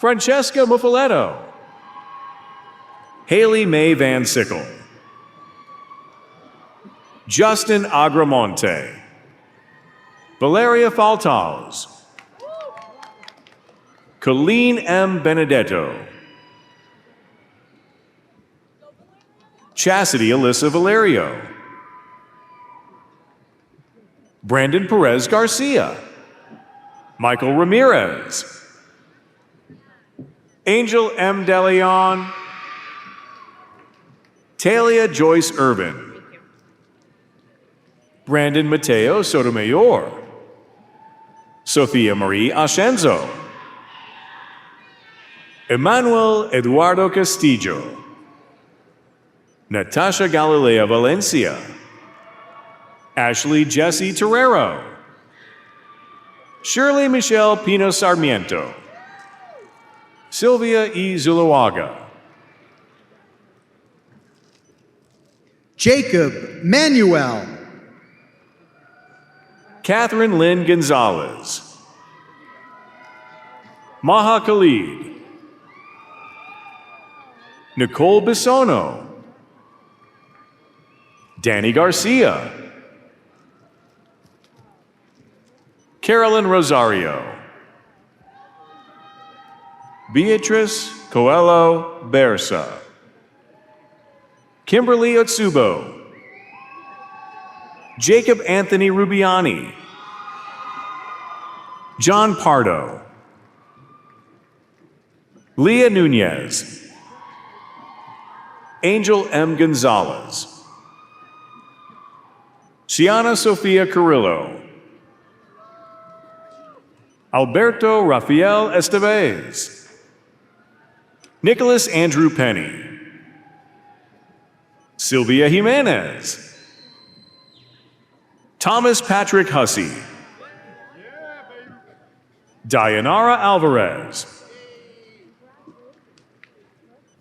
Francesca Muffaletto, Haley Mae Van Sickle, Justin Agramonte, Valeria Faltals, Colleen M. Benedetto, Chastity Alyssa Valerio, Brandon Perez Garcia, Michael Ramirez, Angel M. DeLeon, Talia Joyce Irvin, Brandon Mateo Sotomayor, Sofia Marie Ascenzo, Emmanuel Eduardo Castillo, Natasha Galilea Valencia, Ashley Jessie Terrero, Shirley Michelle Pino Sarmiento, Sylvia E. Zuluaga, Jacob Manuel, Catherine Lynn Gonzalez, Maha Khalid, Nicole Bisono, Danny Garcia, Carolyn Rosario, Beatrice Coelho Bersa, Kimberly Otsubo, Jacob Anthony Rubiani, John Pardo, Leah Nunez, Angel M. Gonzalez, Shiana Sofia Carrillo, Alberto Rafael Estevez, Nicholas Andrew Penny, Sylvia Jimenez, Thomas Patrick Hussey, Dayanara Alvarez,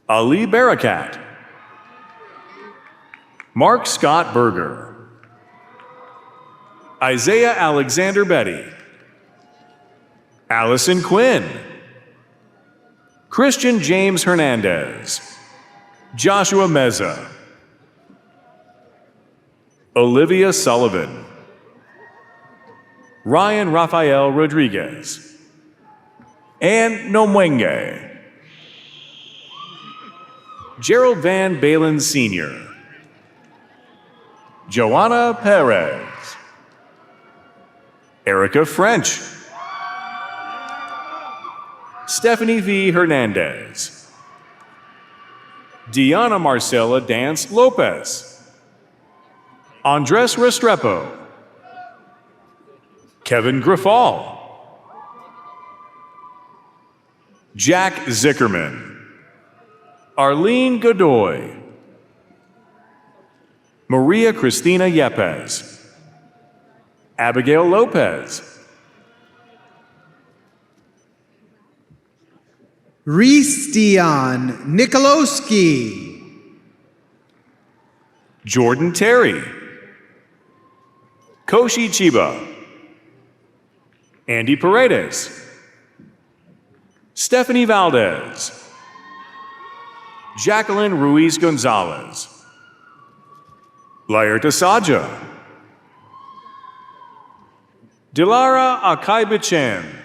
Ali Barakat, Mark Scott Berger, Isaiah Alexander Betty, Allison Quinn, Christian James Hernandez, Joshua Meza, Olivia Sullivan, Ryan Rafael Rodriguez, Ann Nomwenge, Gerald Van Balen Sr., Joanna Perez, Erica French, Stephanie V. Hernandez, Diana Marcela Dance Lopez, Andres Restrepo, Kevin Griffal, Jack Zickerman, Arlene Godoy, Maria Cristina Yepes, Abigail Lopez, Ristian Nikolowski, Jordan Terry, Koshi Chiba, Andy Paredes, Stephanie Valdez, Jacqueline Ruiz Gonzalez, Laerta Saja, Dilara Akaibichan,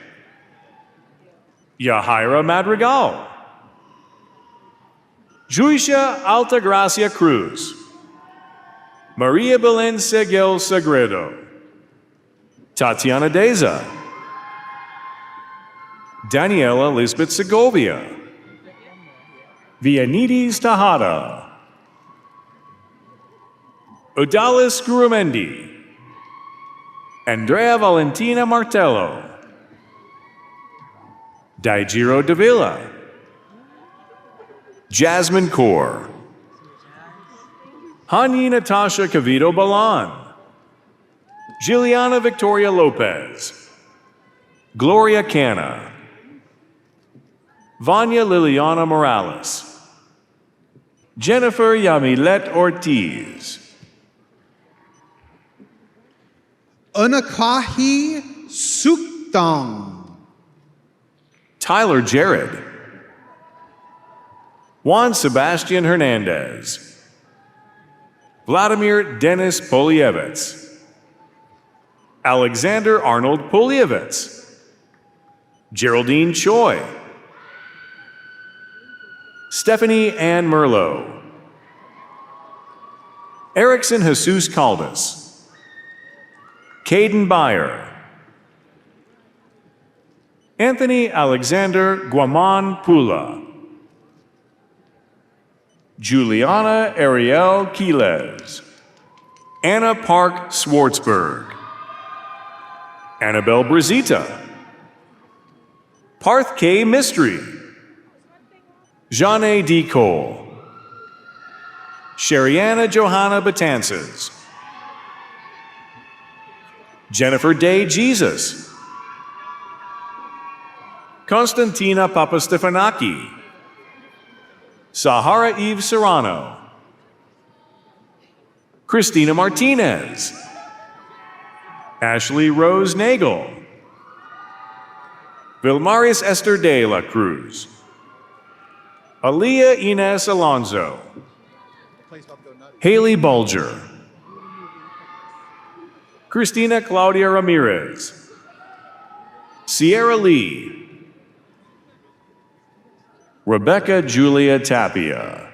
Yahaira Madrigal, Juisha Altagracia Cruz, Maria Belen Seguel Sagredo, Tatiana Deza, Daniela Lisbeth Segovia, Vianides Tahada, Odalis Gurumendi, Andrea Valentina Martello, Daijiro Davila, Jasmine Kaur, Hani Natasha Cavito Balan, Juliana Victoria Lopez, Gloria Canna, Vanya Liliana Morales, Jennifer Yamilet Ortiz, Unakahi Suktong, Tyler Jared, Juan Sebastian Hernandez, Vladimir Denis Polievets, Alexander Arnold Polievets, Geraldine Choi, Stephanie Ann Merlot, Erickson Jesus Caldas, Caden Byer, Anthony Alexander Guaman Pula, Juliana Ariel Quiles, Anna Park Swartzberg, Annabelle Brazita, Parth K. Mystery, Jeanne D. Cole, Sherianna Johanna Betances, Jennifer Day Jesus, Konstantina Papastefanaki, Sahara Eve Serrano, Christina Martinez, Ashley Rose Nagel, Vilmaris Esther de la Cruz, Aaliyah Ines Alonso, Haley Bulger, Christina Claudia Ramirez, Sierra Lee, Rebecca Julia Tapia,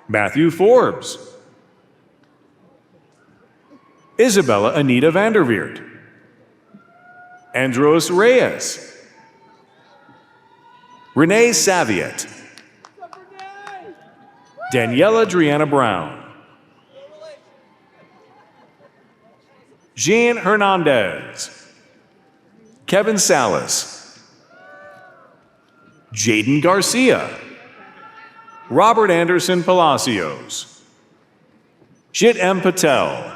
Matthew Forbes, Isabella Anita Vanderveert, Andros Reyes, Renee Saviet, Daniela Adriana Brown, Jean Hernandez, Kevin Salas, Jaden Garcia, Robert Anderson Palacios, Jit M. Patel,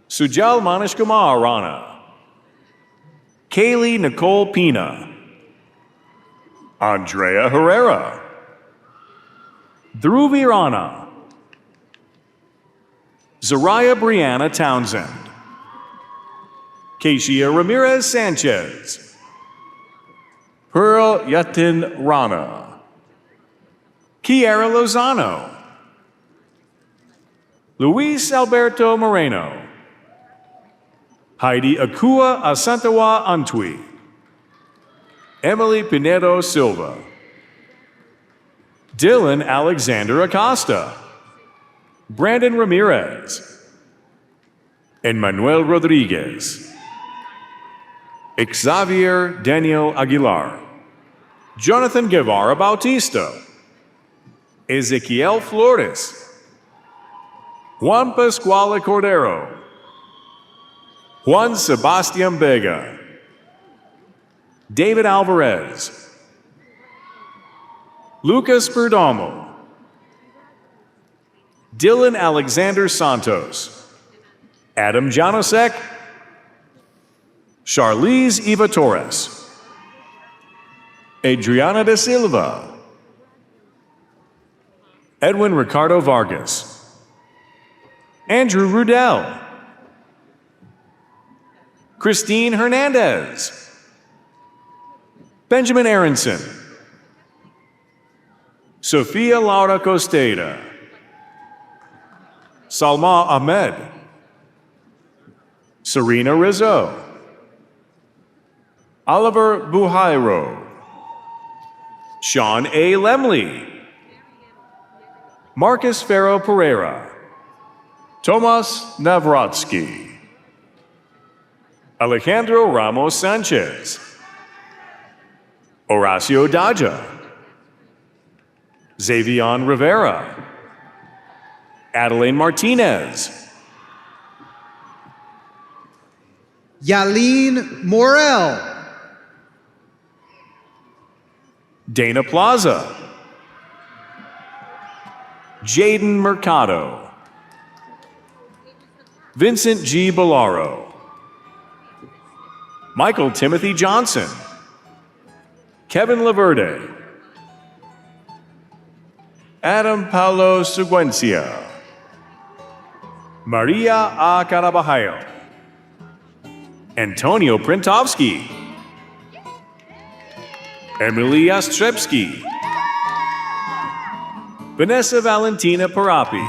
Sujal Manish Kumar Rana, Kaylee Nicole Pina, Andrea Herrera, Dhruvi Rana, Zariah Brianna Townsend, Keishia Ramirez Sanchez, Pearl Yatin Rana, Kiara Lozano, Luis Alberto Moreno, Heidi Akua Asantawa Antwi, Emily Pinedo Silva, Dylan Alexander Acosta, Brandon Ramirez, and Manuel Rodriguez, Xavier Daniel Aguilar, Jonathan Guevara Bautista, Ezequiel Flores, Juan Pascual Cordero, Juan Sebastian Vega, David Alvarez, Lucas Perdomo, Dylan Alexander Santos, Adam Janosek, Charlize Eva Torres, Adriana de Silva, Edwin Ricardo Vargas, Andrew Rudell, Christine Hernandez, Benjamin Aronson, Sofia Laura Costeda, Salma Ahmed, Serena Rizzo, Oliver Buhairo, Sean A. Lemley, Marcus Ferro Pereira, Tomas Navratsky, Alejandro Ramos Sanchez, Horacio Daja, Xavion Rivera, Adeline Martinez, Yaleen Morel, Dana Plaza, Jaden Mercado, Vincent G. Bellaro, Michael Timothy Johnson, Kevin Laverde, Adam Paulo Seguencia, Maria A. Carabajo, Antonio Printovsky, Emily Jastrzebski, Vanessa Valentina Parapi,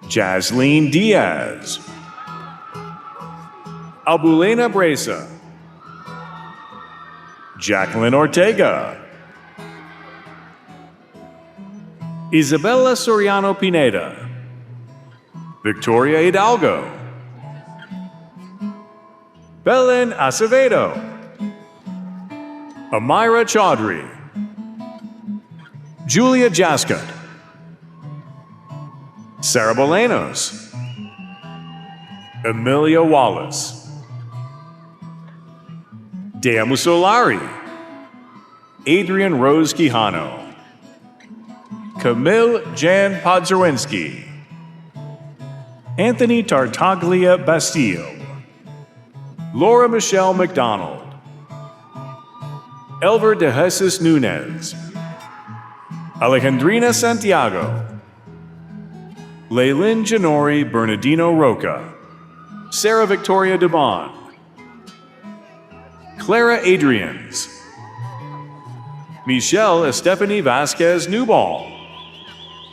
Jasleen Diaz, Albulena Bresa, Jacqueline Ortega, Isabella Soriano Pineda, Victoria Hidalgo, Belen Acevedo, Amira Chaudhry, Julia Jaskat, Sarah Bolanos, Emilia Wallace, Dea Musolari, Adrian Rose Quijano, Camille Jan Podzerwinski, Anthony Tartaglia Bastillo, Laura Michelle McDonald, Elver de Jesus Nunez, Alejandrina Santiago, Leylin Janori Bernardino Roca, Sarah Victoria Dubon, Clara Adrians, Michelle Estefany Vasquez Newball,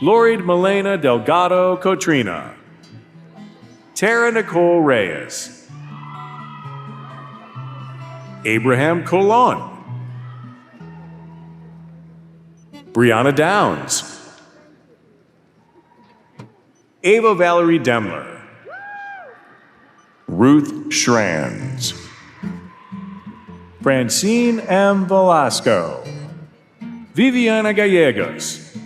Lorid Melena Delgado Cotrina, Tara Nicole Reyes, Abraham Colon, Brianna Downs, Ava Valerie Demler, Ruth Schranz, Francine M. Velasco, Viviana Gallegos,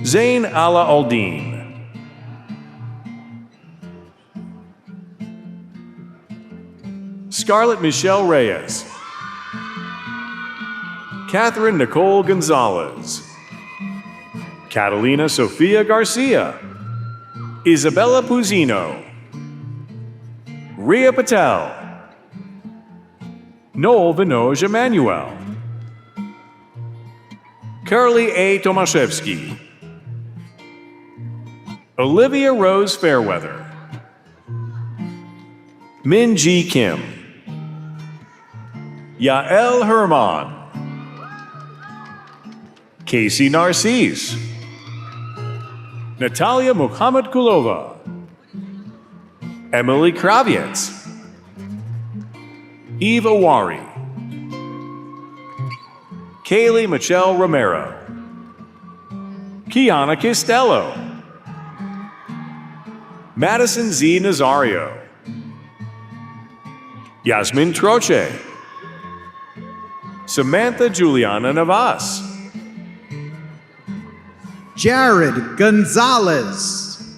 Zain Ala Aldin, Scarlett Michelle Reyes, Catherine Nicole Gonzalez, Catalina Sofia Garcia, Isabella Puzino, Ria Patel, Noel Vinoj Emanuel, Carly A. Tomaszewski, Olivia Rose Fairweather, Min Ji Kim, Yael Herman, Casey Narcisse, Natalia Muhammad Kulova, Emily Kravietz, Eve Awari, Kaylee Michelle Romero, Kiana Costello, Madison Z. Nazario, Yasmin Troche, Samantha Juliana Navas, Jared Gonzalez,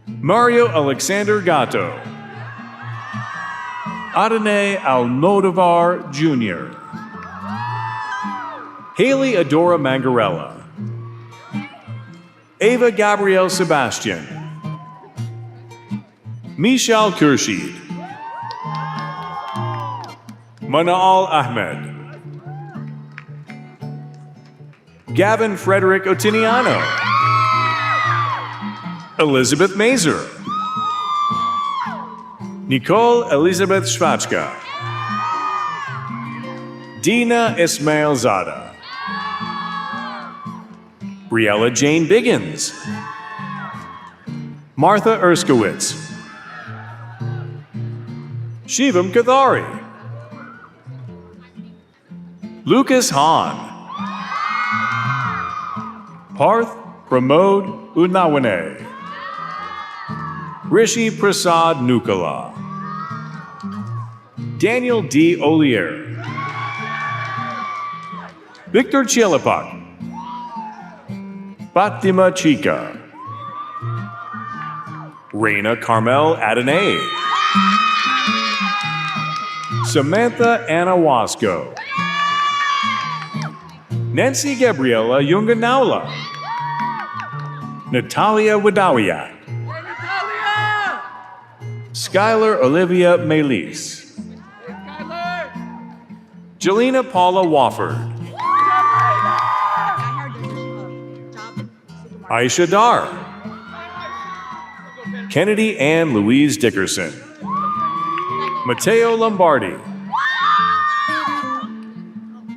Mario Alexander Gatto, Adene Almodovar Jr., Haley Adora Mangarella, Ava Gabrielle Sebastian, Michal Khurshid, Manal Ahmed, Gavin Frederick Otiniano, Elizabeth Mazer, Nicole Elizabeth Schwachka, Dina Ismail Zada, Briella Jane Biggins, Martha Erskowitz, Shivam Kathari, Lucas Hahn, Parth Pramod Unawane, Rishi Prasad Nukala, Daniel D. Olier, Victor Chilapak, Fatima Chica, Reina Carmel Adonai, Samantha Anna Wasco, Nancy Gabriela Yunganaula, Natalia Wadawiyat, Skylar Olivia Melis, Jelena Paula Wofford, Aisha Dar, Kennedy Ann Louise Dickerson, Matteo Lombardi.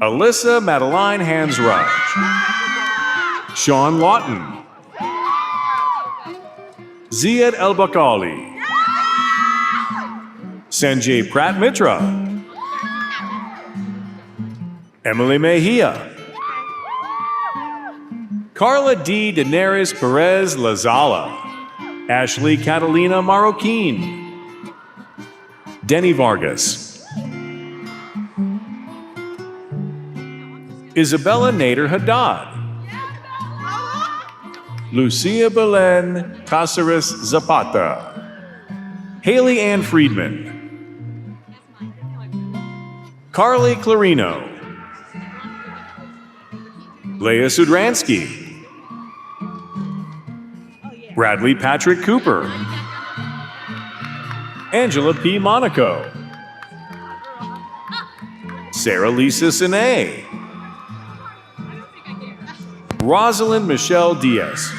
Alyssa Madeline Hansraj. Sean Lawton. Ziad El Bakali. Sanjay Prat Mitra. Emily Mejia. Carla D. Daenerys Perez Lazala. Ashley Catalina Marroquin. Denny Vargas. Isabella Nader Haddad. Lucia Belen Caceres Zapata. Haley Ann Friedman. Carly Clarino. Leah Sudransky. Bradley Patrick Cooper. Angela P. Monaco. Sarah Lisa Sine. Rosalind Michelle Diaz.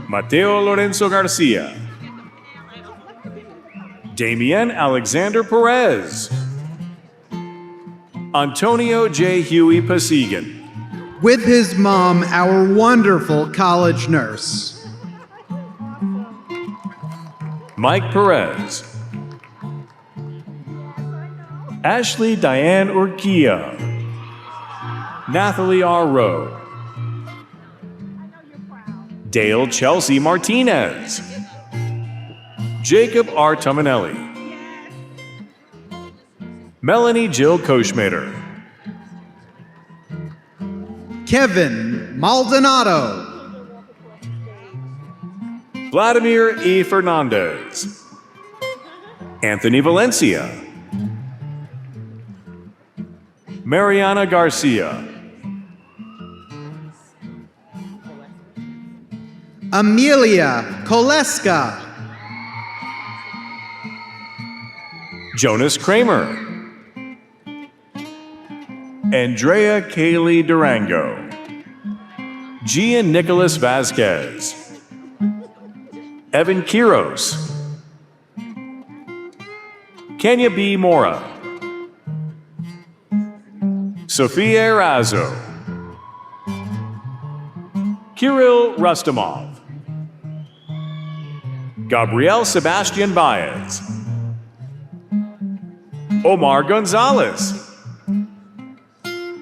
Mateo Lorenzo Garcia. Damien Alexander Perez. Antonio J. Huey Pasigan. With his mom, our wonderful college nurse. Mike Perez. Ashley Diane Urquia. Nathalie R. Rowe. Dale Chelsea Martinez. Jacob R. Tominelli. Melanie Jill Koschmader. Kevin Maldonado. Vladimir E. Fernandez. Anthony Valencia. Mariana Garcia. Amelia Koleska. Jonas Kramer. Andrea Kaylee Durango. Gian Nicholas Vasquez. Evan Quiros. Kenya B. Mora. Sophia Erazo. Kirill Rustamov. Gabriel Sebastian Baez. Omar Gonzalez.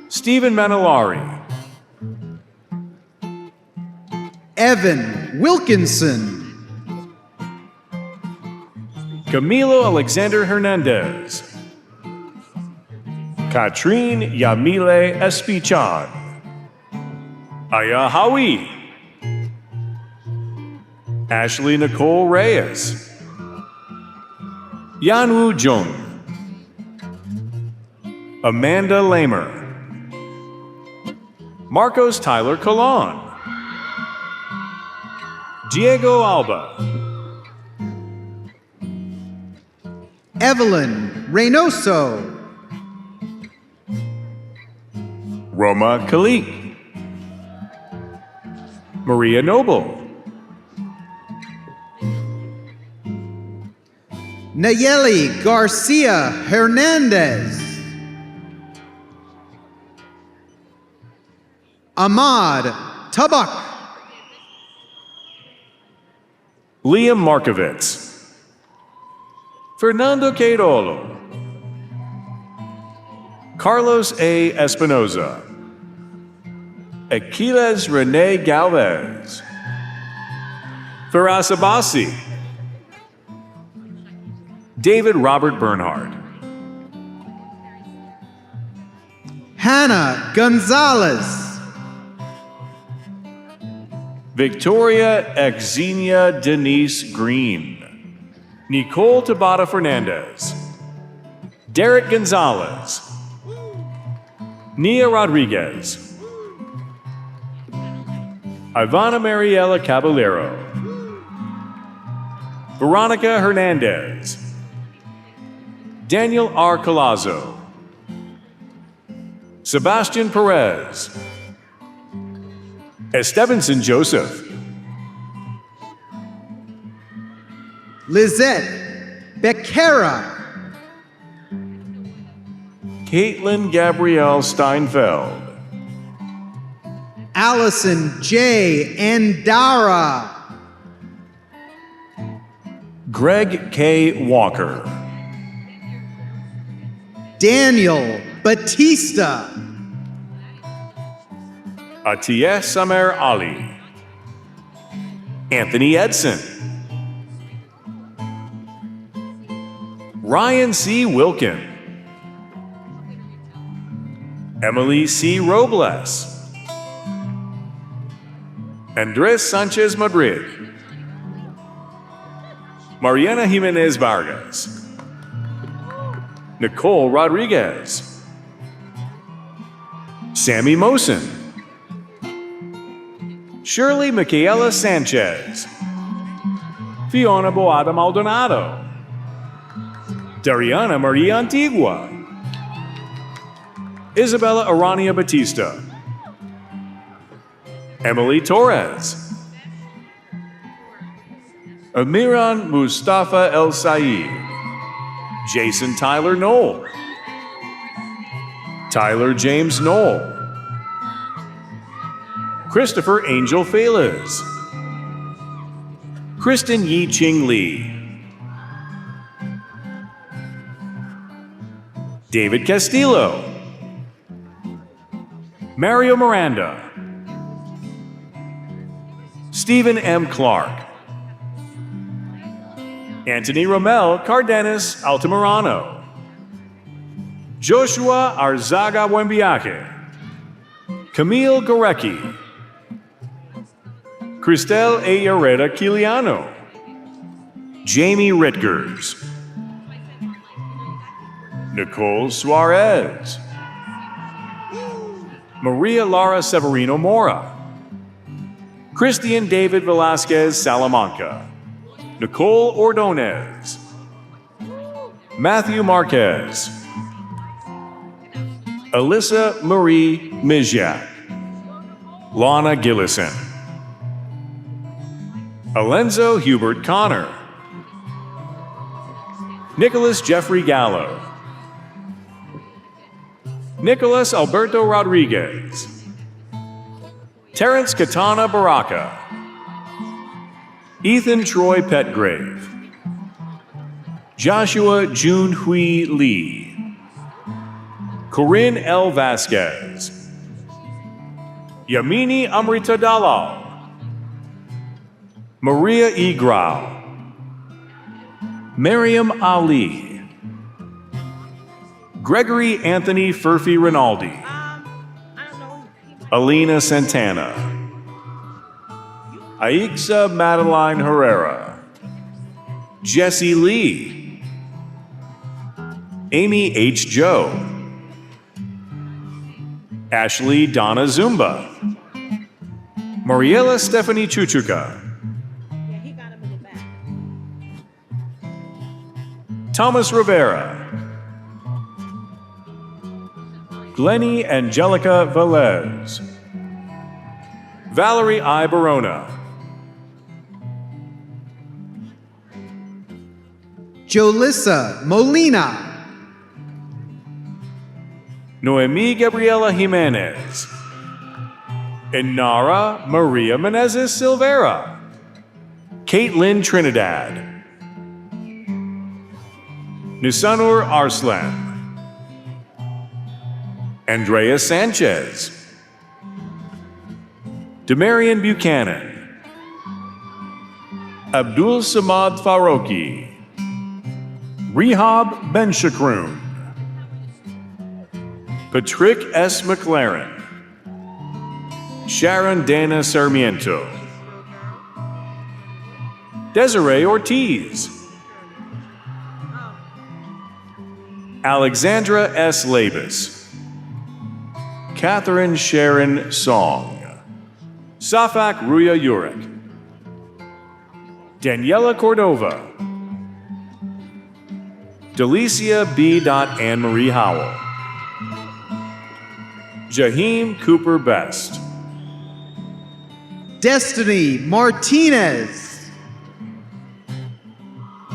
Stephen Manilari. Evan Wilkinson. Camilo Alexander Hernandez. Katrine Yamile Espichan. Aya Hawi. Ashley Nicole Reyes. Yanwu Jung. Amanda Lamer. Marcos Tyler Colon. Diego Alba. Evelyn Reynoso. Roma Kalik. Maria Noble. Nayeli Garcia Hernandez. Ahmad Tabak. Liam Markovitz. Fernando Queirolo. Carlos A. Espinoza. Aquiles Rene Galvez. Firas Abbasi. David Robert Bernhard. Hannah Gonzalez. Victoria Exenia Denise Green. Nicole Tabata Fernandez. Derek Gonzalez. Nia Rodriguez. Ivana Mariela Caballero. Veronica Hernandez. Daniel R. Colazo. Sebastian Perez. Estebanson Joseph. Lizette Becerra. Caitlin Gabrielle Steinfeld. Allison J. Andara. Greg K. Walker. Daniel Batista. Atieh Samer Ali. Anthony Edson. Ryan C. Wilkin. Emily C. Robles. Andres Sanchez Madrid. Mariana Jimenez Vargas. Nicole Rodriguez. Sammy Mosen. Shirley Michaela Sanchez. Fiona Boada Maldonado. Dariana Maria Antigua. Isabella Arania Batista. Emily Torres. Amiran Mustafa El Said. Jason Tyler Knoll. Tyler James Knoll. Christopher Angel Feliz. Kristen Yi Ching Lee. David Castillo. Mario Miranda. Stephen M. Clark. Anthony Romel Cardenas Altamirano. Joshua Arzaga Wembiake. Camille Gorecki. Cristel A. Herrera Kiliano. Jamie Ritgers. Nicole Suarez. Maria Lara Severino Mora. Christian David Velasquez Salamanca. Nicole Ordonez. Matthew Marquez. Alyssa Marie Mijak. Lana Gillison. Alenzo Hubert Connor. Nicholas Jeffrey Gallo. Nicholas Alberto Rodriguez. Terrence Katana Baraka. Ethan Troy Petgrave. Joshua Jun Hui Lee. Corinne L. Vasquez. Yamini Amrita Dalal. Maria E. Grau. Miriam Ali. Gregory Anthony Furphy Rinaldi. Alina Santana. Aixa Madeline Herrera. Jesse Lee. Amy H. Joe. Ashley Donna Zumba. Mariela Stephanie Chuchuka. Thomas Rivera. Glennie Angelica Velez. Valerie I. Barona. Jolissa Molina. Noemi Gabriela Jimenez. Inara Maria Menezes Silvera. Caitlin Trinidad. Nisanur Arslan. Andrea Sanchez. Demarion Buchanan. Abdul Samad Faroqi. Rehab Ben Shakroon. Patrick S. McLaren. Sharon Dana Sarmiento. Desiree Ortiz. Alexandra S. Labus. Catherine Sharon Song. Safak Ruya Urek. Daniela Cordova. Delicia B. Anne-Marie Howell. Jaheim Cooper Best. Destiny Martinez.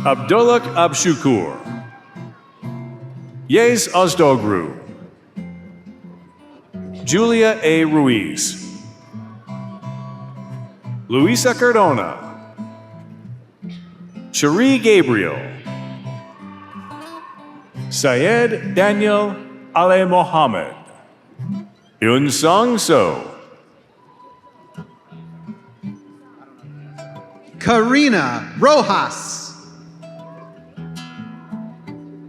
Abdullah Abshukur, Yes Ozdogru, Julia A. Ruiz, Luisa Cardona, Cherie Gabriel, Syed Daniel Ale Mohammed, Yun Song So, Karina Rojas,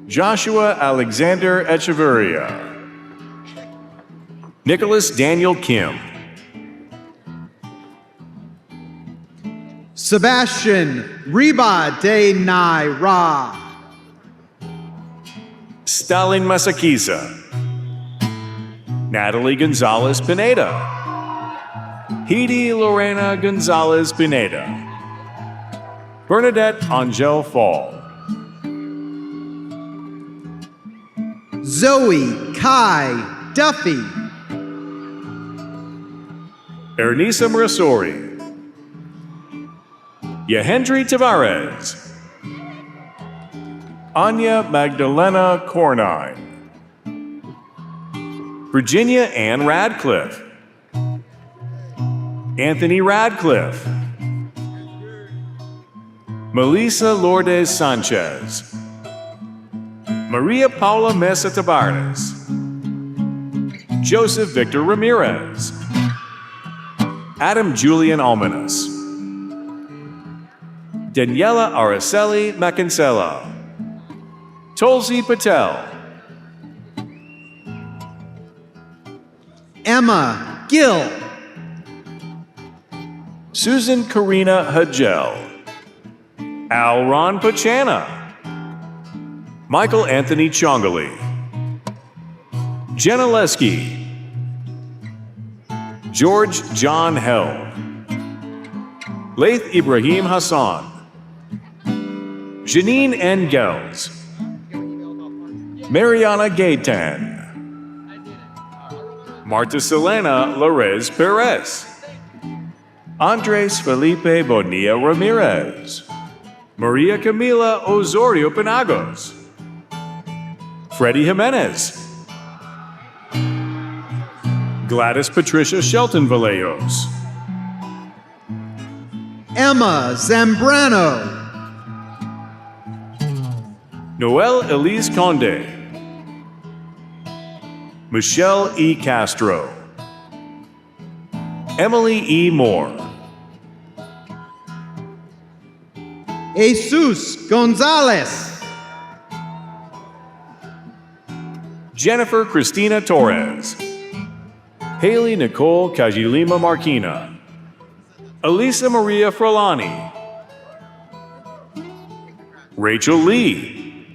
Joshua Alexander Echeverria, Nicholas Daniel Kim, Sebastian Riba de Naira, Stalin Masakisa, Natalie Gonzalez Pineda, Hedy Lorena Gonzalez Pineda, Bernadette Angel Fall, Zoe Kai Duffy, Ernisa Murasori, Yahendri Tavares, Anya Magdalena Cornine, Virginia Ann Radcliffe, Anthony Radcliffe, Melissa Lourdes Sanchez, Maria Paula Mesa Tabarnes, Joseph Victor Ramirez, Adam Julian Almanas, Daniela Araceli Macancela, Tulsi Patel, Emma Gill, Susan Karina Hagel, Al Ron Pachana, Michael Anthony Chongali, Jenna Lesky, George John Held, Laith Ibrahim Hassan, Janine N. Gels, Mariana Gaitan, Marta Selena Larez Perez, Andres Felipe Bonilla Ramirez, Maria Camila Osorio Penagos, Freddie Jimenez, Gladys Patricia Shelton Vallejos, Emma Zambrano, Noel Elise Conde, Michelle E. Castro, Emily E. Moore, Jesus Gonzalez, Jennifer Cristina Torres, Haley Nicole Kajilima Marquina, Elisa Maria Frolani, Rachel Lee,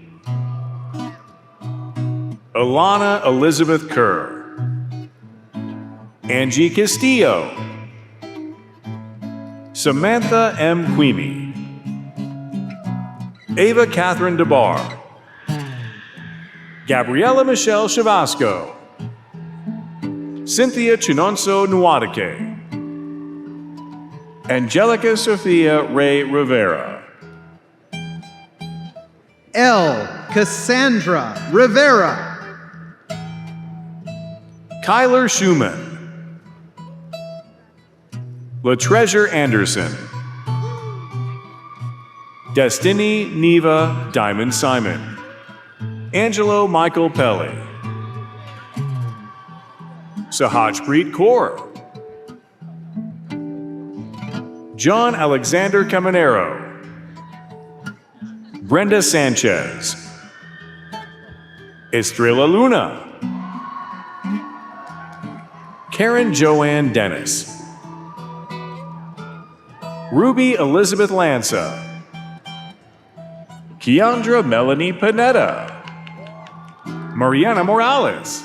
Alana Elizabeth Kerr, Angie Castillo, Samantha M. Queemy, Ava Catherine DeBar, Gabriela Michelle Chavasco, Cynthia Chinonso Nwadike, Angelica Sofia Ray Rivera, L. Cassandra Rivera, Kyler Schumann, LaTreasure Anderson, Destiny Neva Diamond Simon, Angelo Michael Pelly, Sahajpreet Kaur, John Alexander Caminero, Brenda Sanchez, Estrella Luna, Karen Joanne Dennis, Ruby Elizabeth Lanza, Keandra Melanie Panetta, Mariana Morales,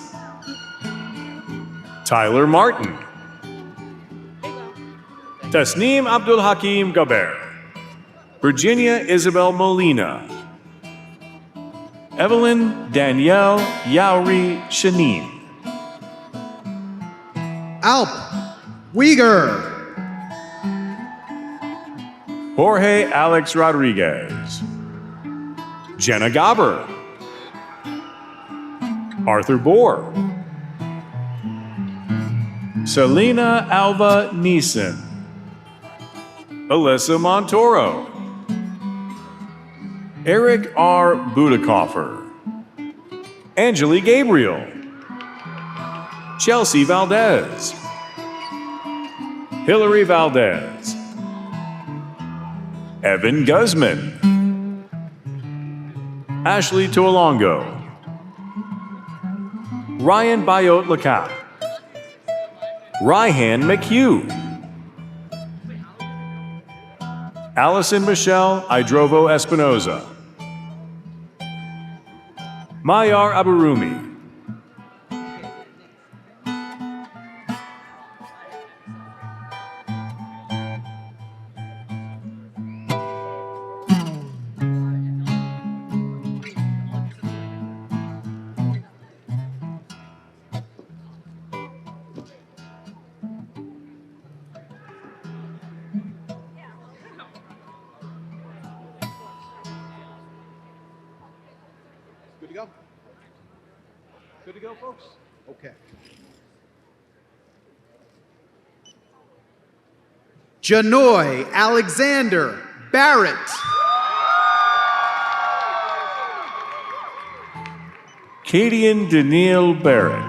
Tyler Martin, Tasneem Abdul Hakim Gaber, Virginia Isabel Molina, Evelyn Danielle Yauri Shanine, Alp Uyghur, Jorge Alex Rodriguez, Jenna Gabber, Arthur Bohr, Selena Alva Neeson, Alyssa Montoro, Eric R. Budakoffer, Angeli Gabriel, Chelsea Valdez, Hillary Valdez, Evan Guzman, Ashley Tuolongo, Ryan Bayot Lacat, Ryhan McHugh, Allison Michelle Idrovo Espinoza, Mayar Aburumi, Good to go? Good to go, folks? Okay. Janoy Alexander Barrett. Kadian Daniil Barrett,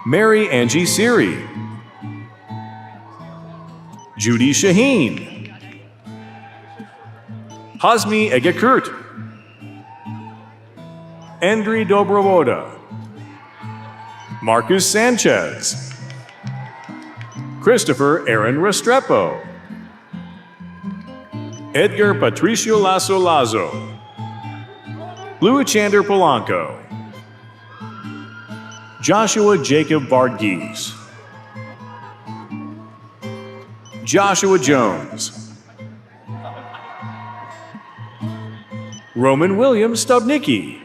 Mary Angie Siri, Judy Shaheen, Hazmi Egekurt, Andriy Dobrovoda, Marcus Sanchez, Christopher Aaron Restrepo, Edgar Patricio Lasso Lazo, Luachander Polanco, Joshua Jacob Varghese, Joshua Jones, Roman William Stubnicki,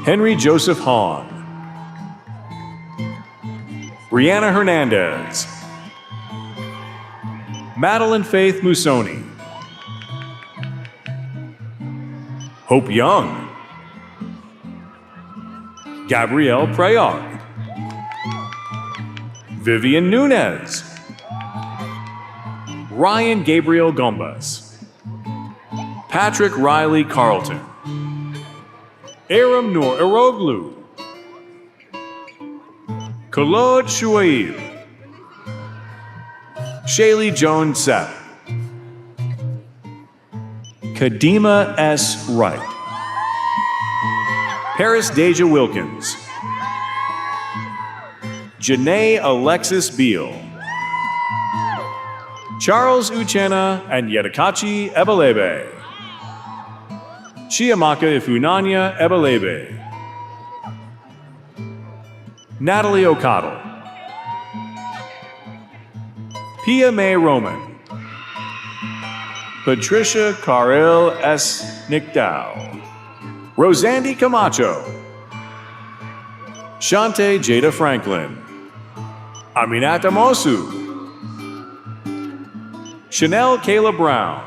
Henry Joseph Hahn, Brianna Hernandez, Madeline Faith Musoni, Hope Young, Gabrielle Prayard, Vivian Nunez, Ryan Gabriel Gombas, Patrick Riley Carlton, Aram Noor Eroglu, Claude Shuaib, Shaylee Jones Sepp, Kadima S. Wright, Paris Deja Wilkins, Janae Alexis Beal, Charles Uchenna and Yedakachi Ebelebe, Chiamaka Ifunanya Ebelebe, Natalie O'Connell, Pia May Roman, Patricia Caril S. Nickdow, Rosandy Camacho, Shante Jada Franklin, Aminata Mosu, Chanel Kayla Brown,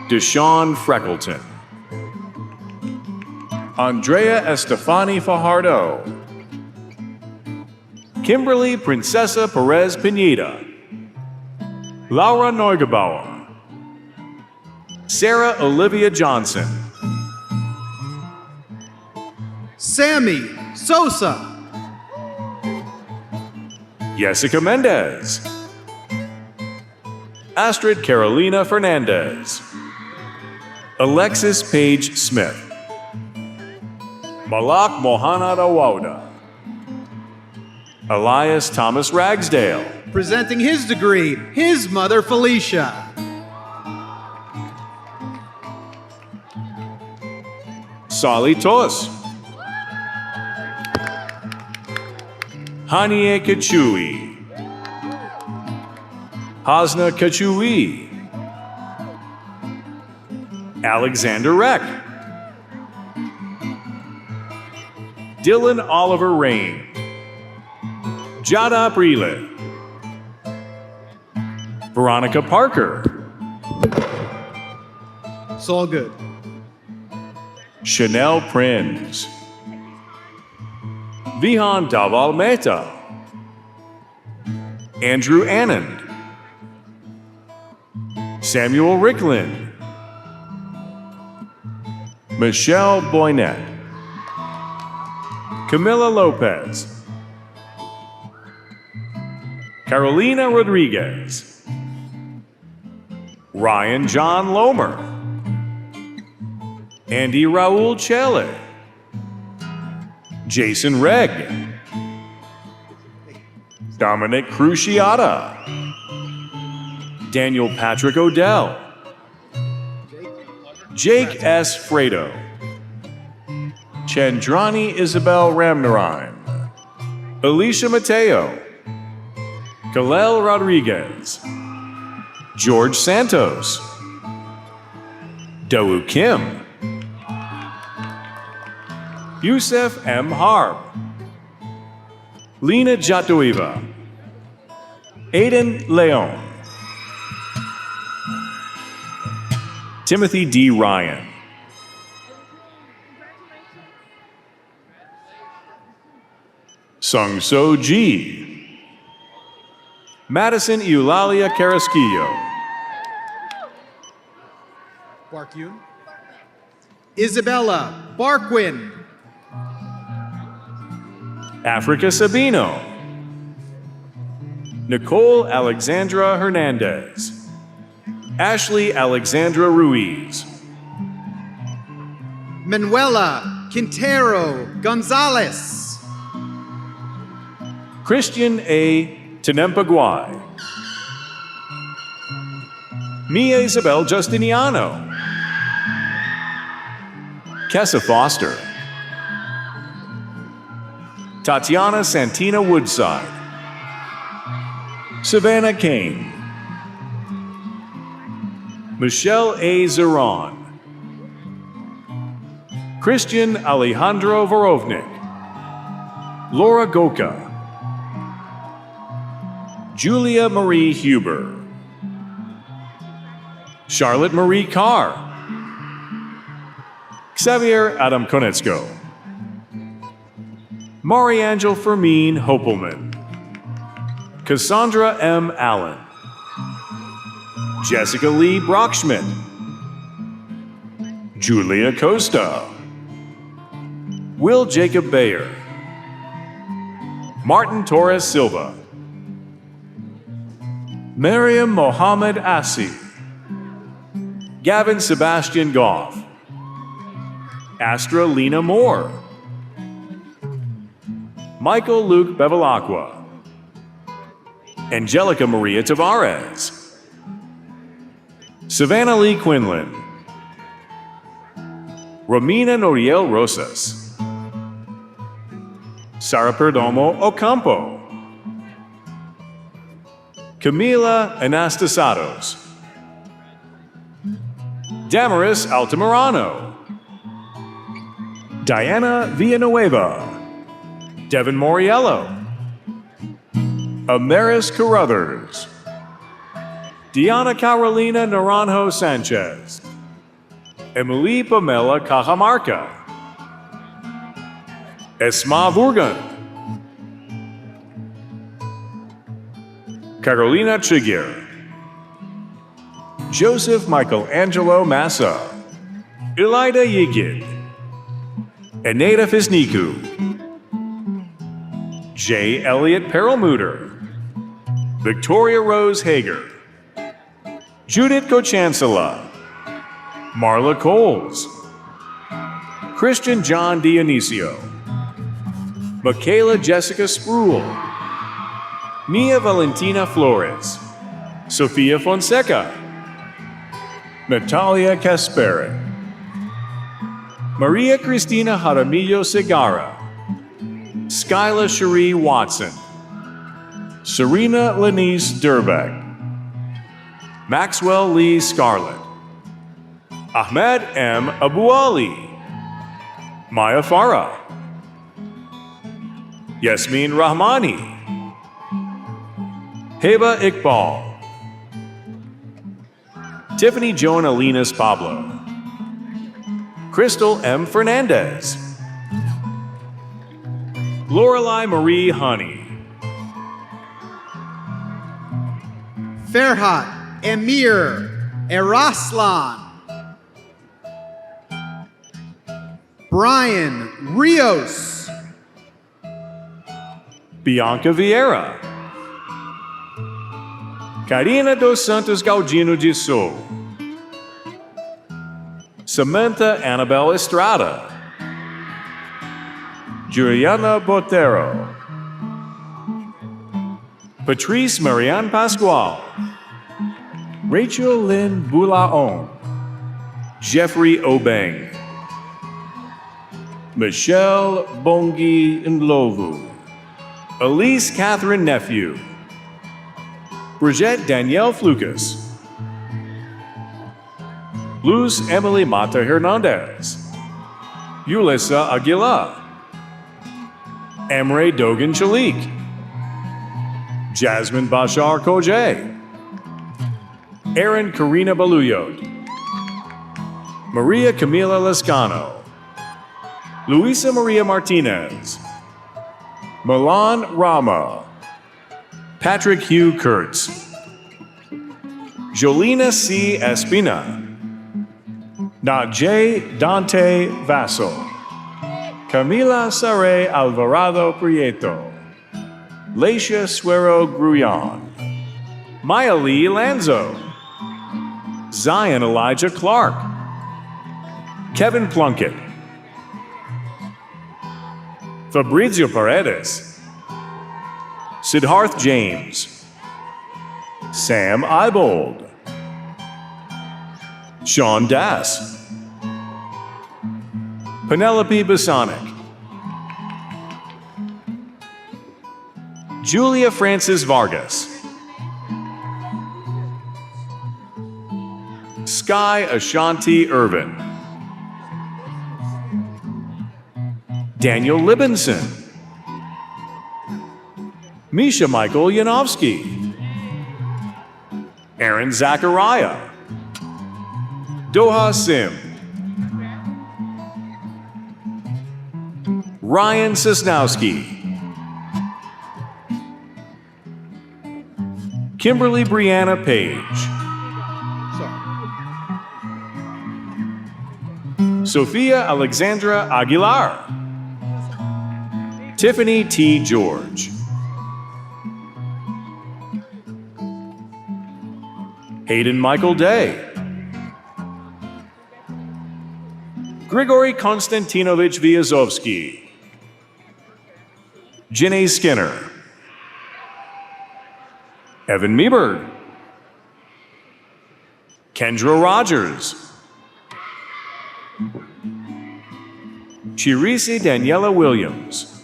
Deshaun Freckleton, Andrea Estefani Fajardo, Kimberly Princesa Perez Pineda, Laura Neugebauer, Sarah Olivia Johnson, Sammy Sosa. Jessica Mendez, Astrid Carolina Fernandez, Alexis Page Smith, Malak Mohanad Awauda, Elias Thomas Ragsdale, Presenting his degree, his mother Felicia. Sali Tos, Hanie Kachui, Hasna Kachui, Alexander Reck, Dylan Oliver Rain, Jada Prile, Veronica Parker, It's all good. Chanel Prinz, Vihan Daval Mehta, Andrew Anand, Samuel Ricklin, Michelle Boynette, Camila Lopez, Carolina Rodriguez, Ryan John Lomer, Andy Raul Chele, Jason Reg, Dominic Cruciata, Daniel Patrick Odell, Jake S. Fredo, Chandrani Isabel Ramnarayan, Alicia Mateo, Kalel Rodriguez, George Santos, Dawu Kim, Youssef M. Harb, Lena Jatoiva, Aiden Leon, Timothy D. Ryan, Sung So Ji, Madison Eulalia Carrasquillo, Barkun. Isabella Barquin. Africa Sabino, Nicole Alexandra Hernandez, Ashley Alexandra Ruiz, Manuela Quintero Gonzalez. Christian A. Tenempaguay, Mia Isabel Justiniano, Kessa Foster, Tatiana Santina Woodside, Savannah Kane, Michelle A. Zeron, Christian Alejandro Vorovnik, Laura Goka, Julia Marie Huber, Charlotte Marie Carr, Xavier Adam Konetsko, Mariangel Fermin Hopelman, Cassandra M. Allen, Jessica Lee Brockschmidt, Julia Costa, Will Jacob Bayer, Martin Torres Silva, Miriam Mohammed Assi, Gavin Sebastian Goff, Astra Lena Moore, Michael Luke Bevilacqua, Angelica Maria Tavares, Savannah Lee Quinlan, Romina Noriel Rosas, Sara Perdomo Ocampo, Camila Anastasados, Damaris Altamirano, Diana Villanueva, Devin Moriello, Amaris Carruthers, Diana Carolina Naranjo Sanchez, Emily Pamela Cajamarca, Esma Vurgan, Carolina Chigir, Joseph Michelangelo Massa, Elida Yigid, Eneda Fisniku, J. Elliott Perelmuter, Victoria Rose Hager, Judith Cochancela, Marla Coles, Christian John Dionisio, Michaela Jessica Spruill, Mia Valentina Flores, Sofia Fonseca, Natalia Kasperic, Maria Cristina Jaramillo Segarra, Skyla Cherie Watson, Serena Lenice Durbeck, Maxwell Lee Scarlett, Ahmed M. Abu Ali, Maya Farah, Yasmin Rahmani, Heba Iqbal, Tiffany Joan Alinas Pablo. Crystal M. Fernandez. Lorelei Marie Honey. Ferhat Emir Eraslan. Brian Rios. Bianca Vieira. Karina dos Santos Galdino de Sou. Samantha Annabelle Estrada. Juliana Botero. Patrice Marianne Pascual. Rachel Lynn Boulaon. Jeffrey Obeng. Michelle Bongi Ndlovu. Elise Catherine Nephew. Brigitte Danielle Flukas. Luz Emily Mata Hernandez. Yulissa Aguilar. Emre Dogan Chalik. Jasmine Bashar Koje. Erin Karina Baluyot. Maria Camila Lescano. Luisa Maria Martinez. Milan Rama. Patrick Hugh Kurtz. Jolina C. Espina. Najee Dante Vaso. Camila Sare Alvarado Prieto. Lacia Suero Grullon. Maya Lee Lanzo. Zion Elijah Clark. Kevin Plunkett. Fabrizio Paredes. Siddharth James. Sam Ibold. Sean Das. Penelope Basonic. Julia Francis Vargas. Sky Ashanti Irvin. Daniel Libinson. Misha Michael Yanofsky. Aaron Zachariah. Doha Sim. Ryan Sosnowski. Kimberly Brianna Page. Sophia Alexandra Aguilar. Tiffany T. George. Hayden Michael Day. Grigory Konstantinovich Vyazovsky. Jenny Skinner. Evan Meberg. Kendra Rogers. Chirisi Daniela Williams.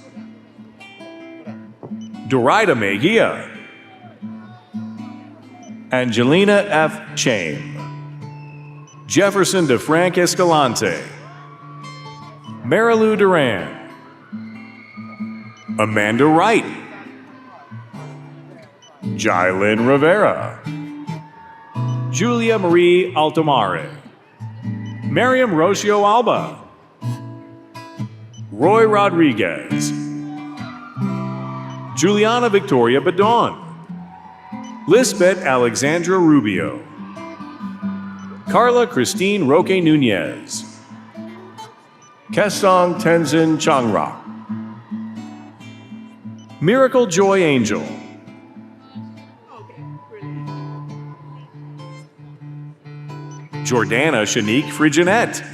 Dorida Mejia. Angelina F. Chaim. Jefferson DeFrank Escalante. Marilou Duran. Amanda Wright. Jailyn Rivera. Julia Marie Altomare. Miriam Rocio Alba. Roy Rodriguez. Juliana Victoria Badon. Lisbeth Alexandra Rubio. Carla Christine Roque Nunez. Kesong Tenzin Changra. Miracle Joy Angel. Jordana Shanique Friginette.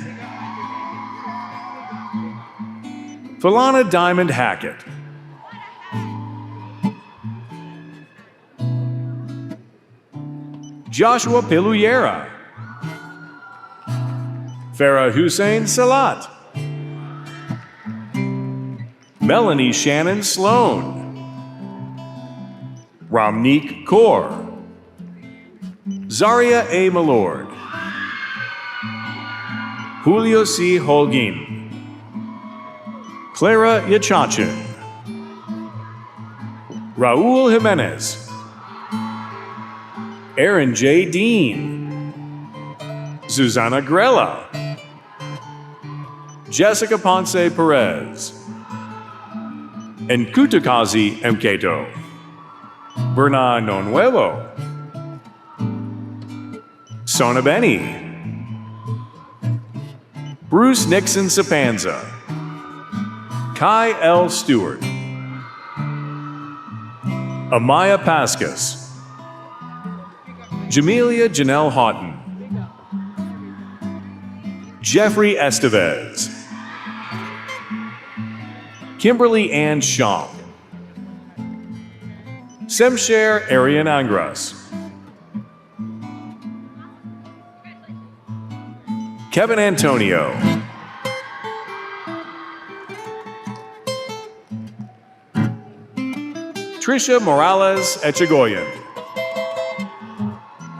Falana Diamond Hackett. Joshua Piluyera. Farah Hussein Salat. Melanie Shannon Sloan. Ramneek Kaur. Zaria A. Malord. Julio C. Holguin. Clara Yachachin. Raul Jimenez. Aaron J. Dean. Susana Grella, Jessica Ponce Perez, Nkutakazi Mketo, Berna Nonuevo, Sona Benny, Bruce Nixon Sapanza, Kai L. Stewart, Amaya Pascas, Jamelia Janelle Houghton, Jeffrey Estevez, Kimberly Ann Schaum, Semsher Arian Angras, Kevin Antonio, Trisha Morales Echegoyen,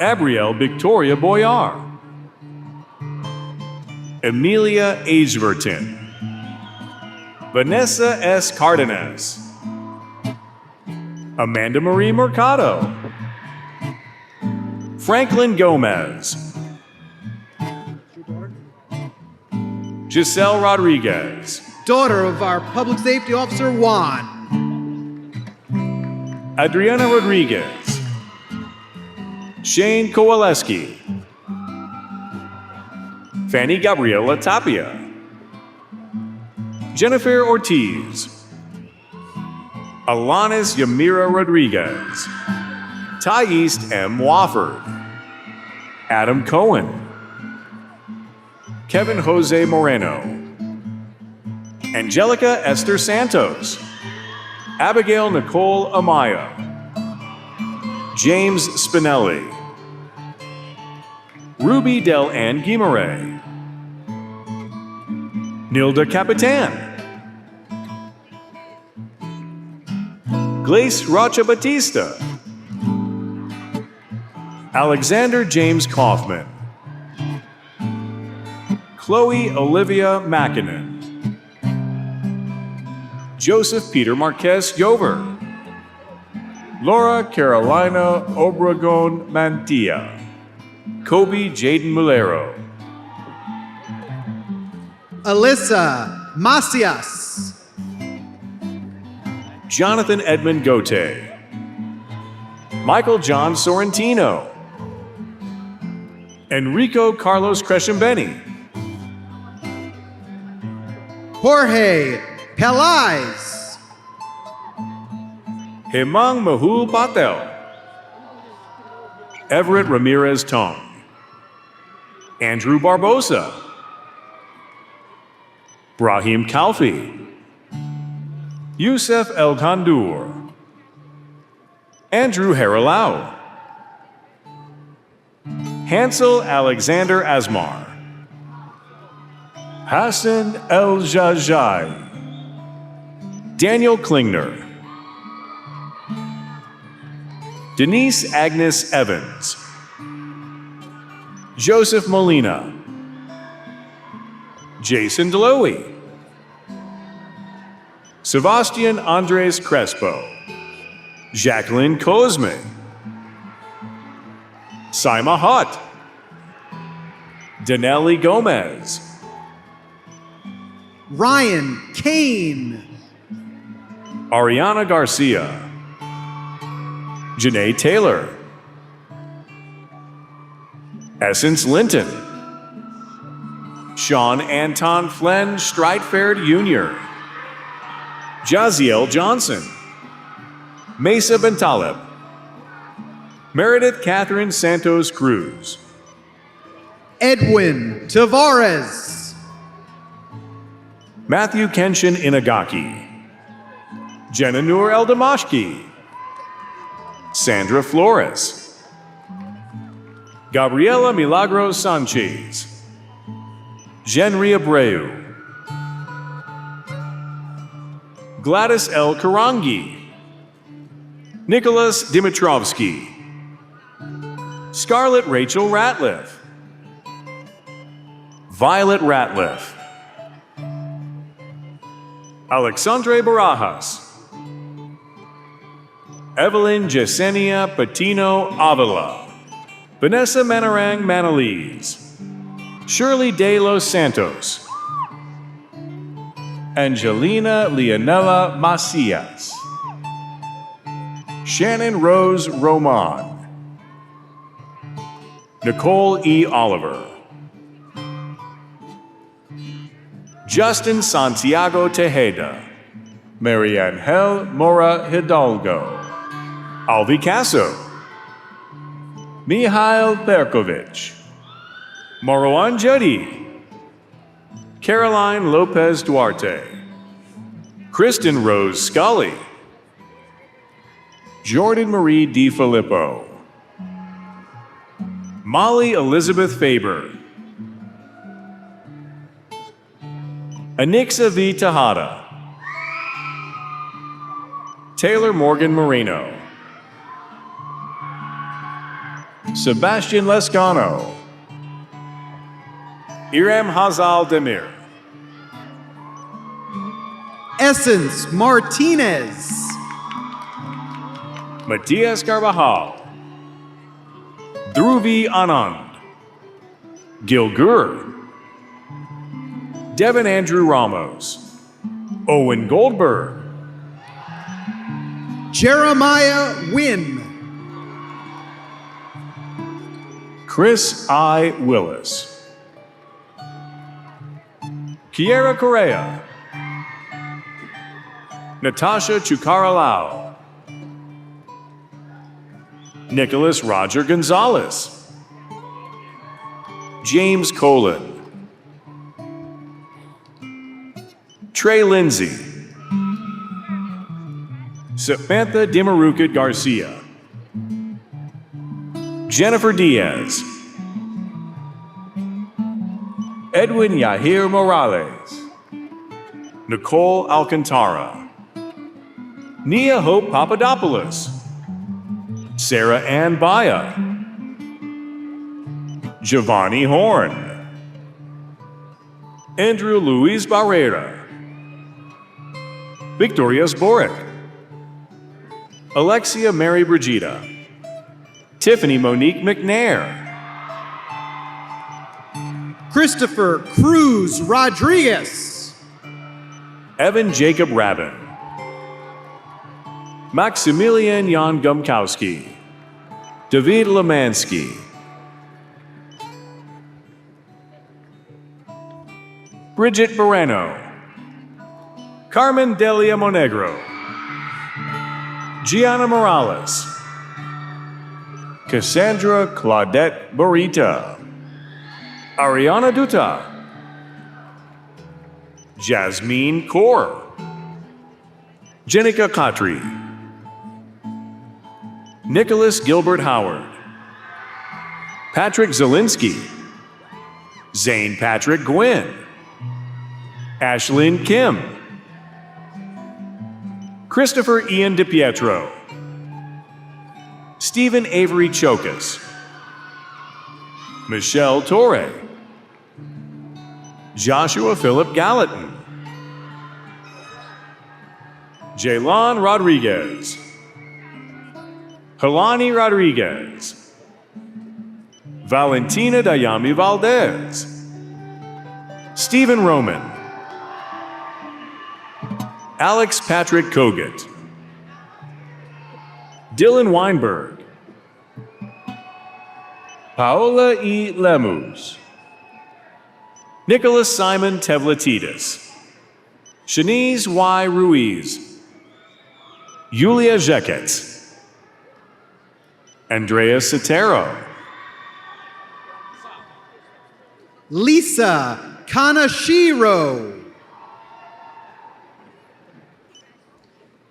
Abrielle Victoria Boyar, Emilia Ageverton, Vanessa S. Cardenas, Amanda Marie Mercado, Franklin Gomez, Giselle Rodriguez, Daughter of our Public Safety Officer Juan. Adriana Rodriguez, Shane Kowaleski, Fanny Gabriela Tapia, Jennifer Ortiz, Alanis Yamira Rodriguez, Thais M. Wofford, Adam Cohen, Kevin Jose Moreno, Angelica Esther Santos, Abigail Nicole Amaya, James Spinelli, Ruby Del Ann Guimarae, Nilda Capitan, Glace Rocha Batista, Alexander James Kaufman, Chloe Olivia Mackinnon, Joseph Peter Marquez Yover, Laura Carolina Obregon Mantilla, Kobe Jaden Mulero, Alyssa Macias. Jonathan Edmund Gote, Michael John Sorrentino, Enrico Carlos Crescembeni, Jorge Pelais. Hemang Mahul Patel, Everett Ramirez Tong, Andrew Barbosa, Brahim Kalfi, Youssef El Khandour, Andrew Haralau, Hansel Alexander Asmar, Hassan El Jajai, Daniel Klingner, Denise Agnes Evans, Joseph Molina, Jason Delowy, Sebastian Andres Crespo, Jacqueline Cosme, Saima Hutt, Danelli Gomez, Ryan Kane. Ariana Garcia, Janae Taylor, Essence Linton, Sean Anton Flenn Streitfeld Jr., Jaziel Johnson, Mesa Bentaleb, Meredith Catherine Santos Cruz, Edwin Tavares. Matthew Kenshin Inagaki, Jenna Noor Eldamashki, Sandra Flores, Gabriela Milagros Sanchez, Jenry Abreu, Gladys L. Karangi, Nicholas Dimitrovsky, Scarlett Rachel Ratliff, Violet Ratliff, Alexandre Barajas, Evelyn Yesenia Patino Avila, Vanessa Manarang Manalese, Shirley de los Santos, Angelina Leonela Macias, Shannon Rose Roman, Nicole E. Oliver, Justin Santiago Tejeda, Mariangel Mora Hidalgo, Alvi Caso, Mihail Berkovich, Marwan Jody, Caroline Lopez Duarte, Kristen Rose Scully, Jordan Marie DiFilippo, Molly Elizabeth Faber, Anixa V. Tejada, Taylor Morgan Marino, Sebastian Lescano, Iram Hazal Demir, Essence Martinez, Matias Carvajal, Dhruvi Anand, Gilgur, Devin Andrew Ramos, Owen Goldberg, Jeremiah Wynn, Chris I. Willis, Kiera Correa, Natasha Chukaralau, Nicholas Roger Gonzalez, James Colin, Trey Lindsay, Samantha Dimaruca Garcia, Jennifer Diaz, Edwin Yahir Morales, Nicole Alcantara, Nia Hope Papadopoulos, Sarah Ann Baya, Giovanni Horn, Andrew Luis Barrera, Victoria Zborek, Alexia Mary Brigida, Tiffany Monique McNair, Christopher Cruz Rodriguez, Evan Jacob Rabin, Maximilian Jan Gumkowski, David Lemansky, Bridget Moreno, Carmen Delia Monegro, Gianna Morales, Cassandra Claudette Borita, Ariana Duta, Jasmine Kaur, Jenica Khatri, Nicholas Gilbert Howard, Patrick Zielinski, Zane Patrick Gwynn, Ashlyn Kim, Christopher Ian DiPietro, Stephen Avery Chokas, Michelle Torre, Joshua Philip Gallatin, Jaylon Rodriguez, Helani Rodriguez, Valentina Dayami Valdez, Stephen Roman, Alex Patrick Kogut, Dylan Weinberg, Paola E. Lemus, Nicholas Simon Tevlatidis, Shanice Y. Ruiz, Yulia Zhekets, Andrea Sotero, Lisa Kanashiro,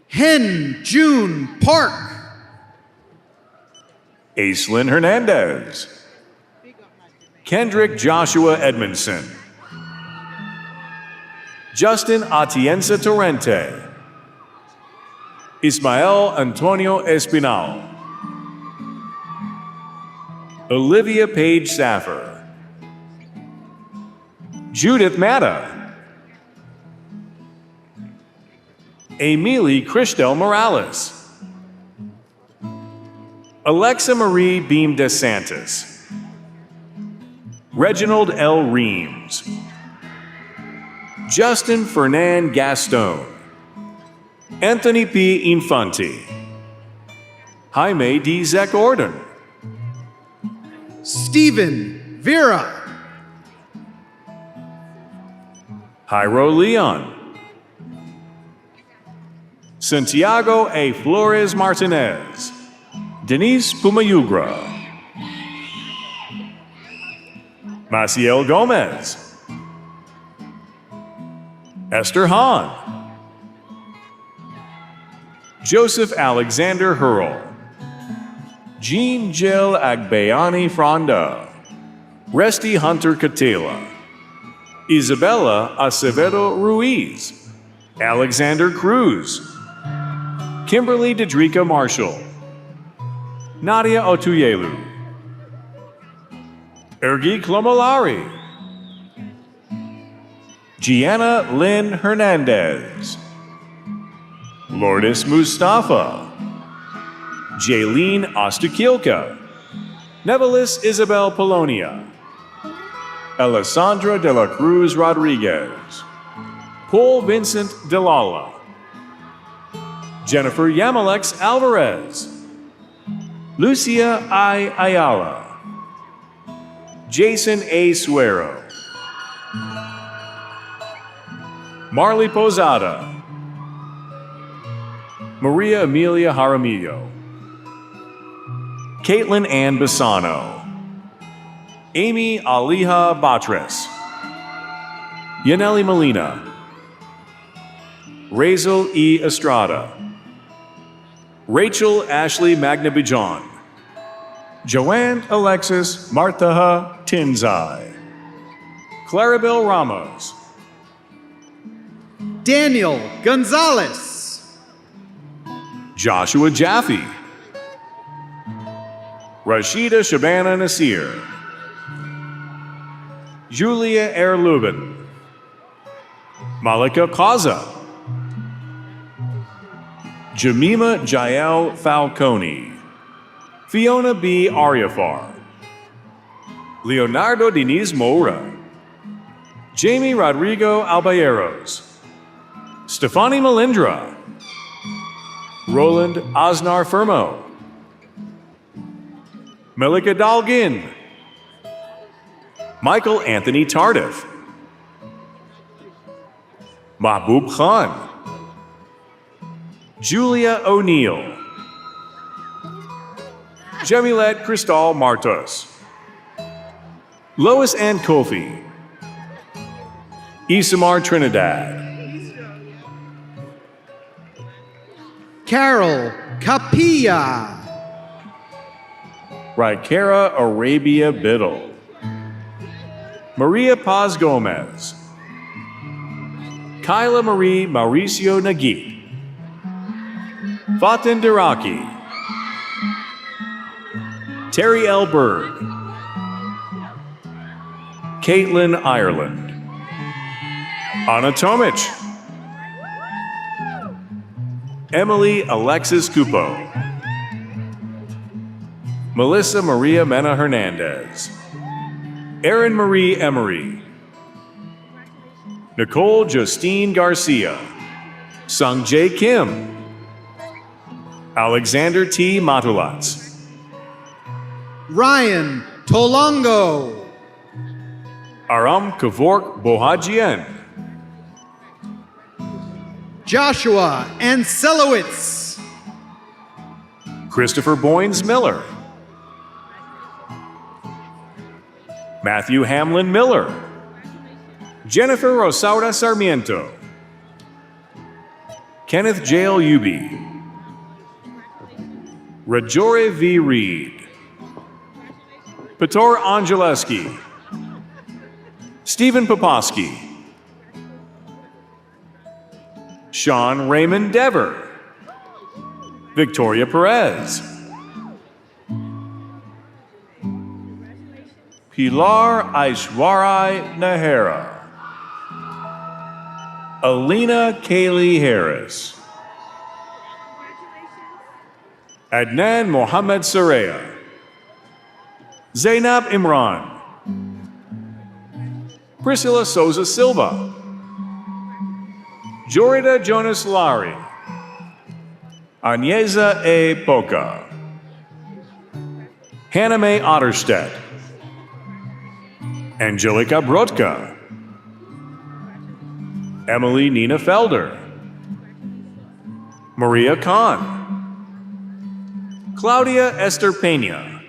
Hen June Park, Aislinn Hernandez, Kendrick Joshua Edmondson, Justin Atienza Torrente, Ismael Antonio Espinal, Olivia Page Saffer, Judith Matta, Emily Christel Morales, Alexa Marie Beam DeSantis, Reginald L. Reams, Justin Fernan Gaston, Anthony P. Infante, Jaime D. Zek Orden, Stephen Vera, Jairo Leon, Santiago A. Flores Martinez, Denise Pumayugra, Maciel Gomez, Esther Hahn, Joseph Alexander Hurl, Jean Jill Agbayani Fronda, Resty Hunter Catela, Isabella Acevedo Ruiz, Alexander Cruz, Kimberly Dedrica Marshall, Nadia Otuyelu, Ergi Klomolari, Gianna Lynn Hernandez, Lourdes Mustafa, Jaylene Ostukilka, Nevelis Isabel Polonia, Alessandra de la Cruz Rodriguez, Paul Vincent Delala, Jennifer Yamalex Alvarez, Lucia I. Ayala, Jason A. Suero, Marley Posada, Maria Emilia Jaramillo, Caitlin Ann Bassano, Amy Aliha Batres, Yaneli Molina, Razel E. Estrada, Rachel Ashley Magnabijan, Joanne Alexis Martha Tinzai, Clarabelle Ramos, Daniel Gonzalez, Joshua Jaffe, Rashida Shabana Nasir, Julia Erlubin, Malika Kaza, Jamima Jael Falcone, Fiona B. Ariafar, Leonardo Diniz Moura, Jamie Rodrigo Albayeros, Stefani Melindra, Roland Osnar Firmo, Melika Dalgin, Michael Anthony Tardif, Mahbub Khan, Julia O'Neill, Jamilet Cristal Martos, Lois Ann Kofi, Isamar Trinidad, Carol Capilla, Raikera Arabia Biddle, Maria Paz Gomez, Kyla Marie Mauricio Nagui, Fatin Diraki, Terry L. Berg, Caitlin Ireland, Anna Tomic, Emily Alexis Cupo, Melissa Maria Mena Hernandez, Erin Marie Emery, Nicole Justine Garcia, Sung Jae Kim, Alexander T. Matulats, Ryan Tolongo, Aram Kavork Bohadjian, Joshua Anselowitz, Christopher Boynes Miller, Matthew Hamlin Miller, Jennifer Rosaura Sarmiento, Kenneth Jail Ubi, Rajore V. Reed, Petor Angeleski, Stephen Poposky, Sean Raymond Dever, Victoria Perez, Pilar Aishwarai Nahara, Alina Kaylee Harris, Adnan Mohammed Saraya, Zainab Imran, Priscilla Souza Silva, Jorida Jonas Lari, Agnesa A. Boca, Hannah Mae Otterstedt, Angelica Brodka, Emily Nina Felder, Maria Kahn, Claudia Esther Pena,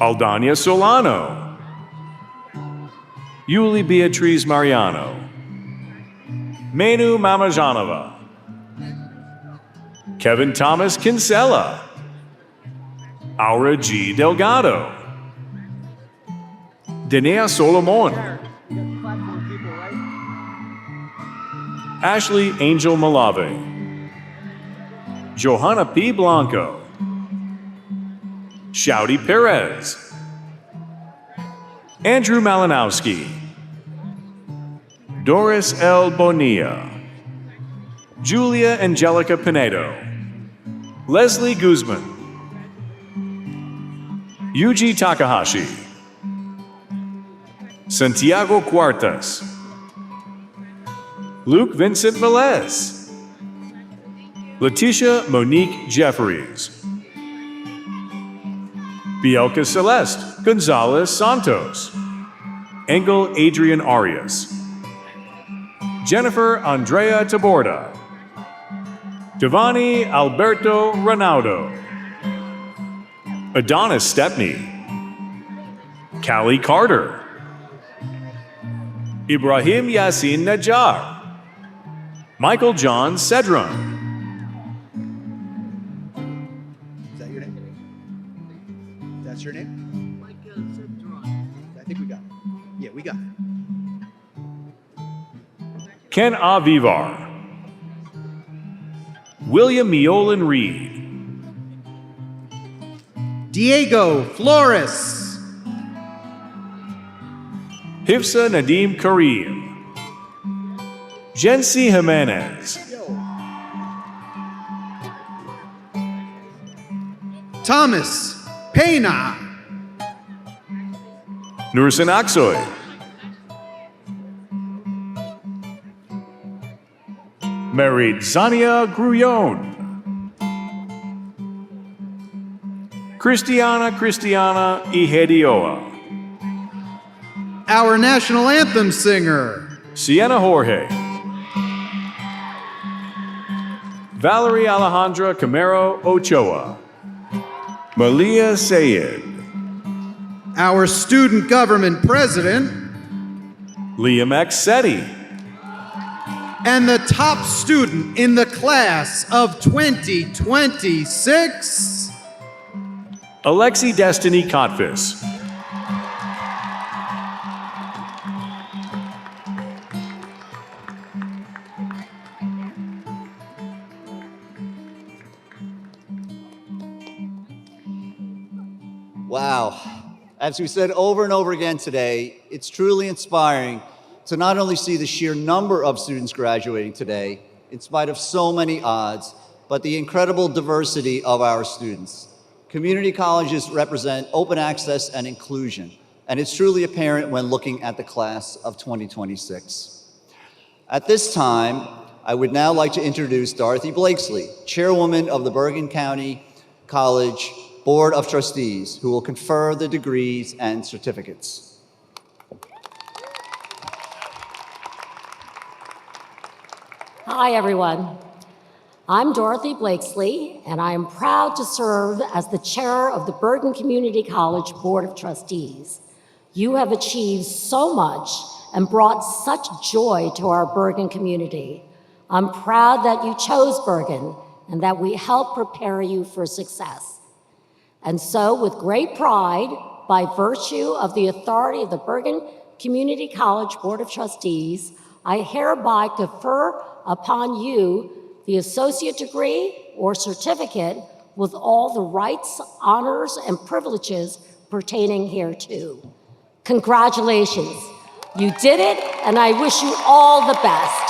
Aldania Solano, Yuli Beatriz Mariano, Menu Mamajanova, Kevin Thomas Kinsella, Aura G. Delgado, Denea Solomon, Ashley Angel Malave, Johanna P. Blanco, Shouty Perez, Andrew Malinowski, Doris L. Bonilla, Julia Angelica Pinedo, Leslie Guzman, Yuji Takahashi, Santiago Cuartas, Luke Vincent Velez, Letitia Monique Jeffries, Bielka Celeste Gonzalez Santos, Engel Adrian Arias, Jennifer Andrea Taborda, Giovanni Alberto Ronaldo, Adonis Stepney, Callie Carter, Ibrahim Yassin Najjar, Michael John Cedron. Is that your name? That's your name? I think we got it. Yeah, we got it. Ken Avivar, William Miolan Reed, Diego Flores. Hifsa Nadim Kareem, Jency Jimenez, Thomas Pena. Nursen Aksoy, Married Zania Grullon, Cristiana Ihedioa, Our national anthem singer, Sienna Jorge, Valerie Alejandra Camero Ochoa, Malia Sayed, our student government president, Liam X. Setti, and the top student in the class of 2026, Alexi Destiny Kotvis, Wow. As we said over and over again today, it's truly inspiring to not only see the sheer number of students graduating today, in spite of so many odds, but the incredible diversity of our students. Community colleges represent open access and inclusion, and it's truly apparent when looking at the class of 2026. At this time, I would now like to introduce Dorothy Blakesley, Chairwoman of the Bergen County College Board of Trustees, who will confer the degrees and certificates. Hi, everyone. I'm Dorothy Blakesley, and I am proud to serve as the chair of the Bergen Community College Board of Trustees. You have achieved so much and brought such joy to our Bergen community. I'm proud that you chose Bergen and that we helped prepare you for success. And so, with great pride, by virtue of the authority of the Bergen Community College Board of Trustees, I hereby confer upon you the associate degree or certificate with all the rights, honors, and privileges pertaining hereto. Congratulations. You did it, and I wish you all the best.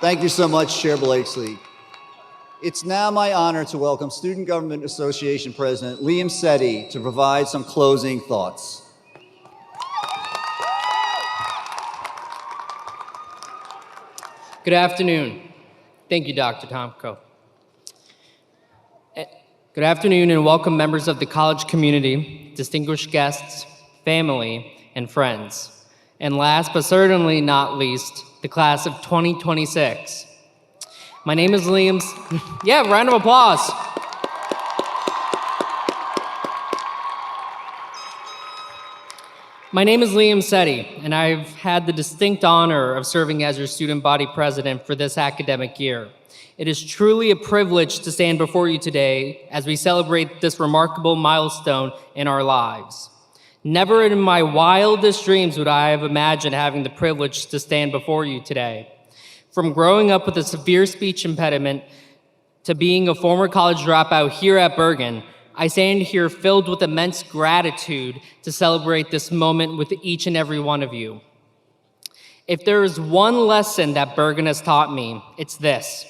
Thank you so much, Chair Blakesley. It's now my honor to welcome Student Government Association President Liam Setti to provide some closing thoughts. Good afternoon. Thank you, Dr. Tomko. Good afternoon and welcome members of the college community, distinguished guests, family, and friends. And last but certainly not least, the class of 2026. My name is Liam. Yeah, round of applause. My name is Liam Setti, and I've had the distinct honor of serving as your student body president for this academic year. It is truly a privilege to stand before you today as we celebrate this remarkable milestone in our lives. Never in my wildest dreams would I have imagined having the privilege to stand before you today. From growing up with a severe speech impediment to being a former college dropout here at Bergen, I stand here filled with immense gratitude to celebrate this moment with each and every one of you. If there is one lesson that Bergen has taught me, it's this.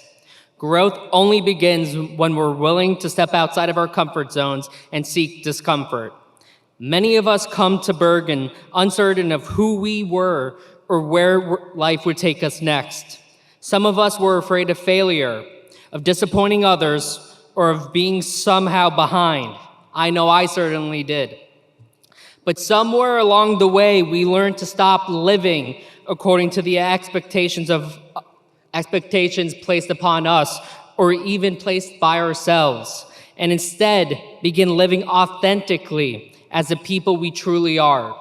Growth only begins when we're willing to step outside of our comfort zones and seek discomfort. Many of us come to Bergen uncertain of who we were or where life would take us next. Some of us were afraid of failure, of disappointing others, or of being somehow behind. I know I certainly did. But somewhere along the way, we learned to stop living according to the expectations placed upon us, or even placed by ourselves, and instead begin living authentically as the people we truly are.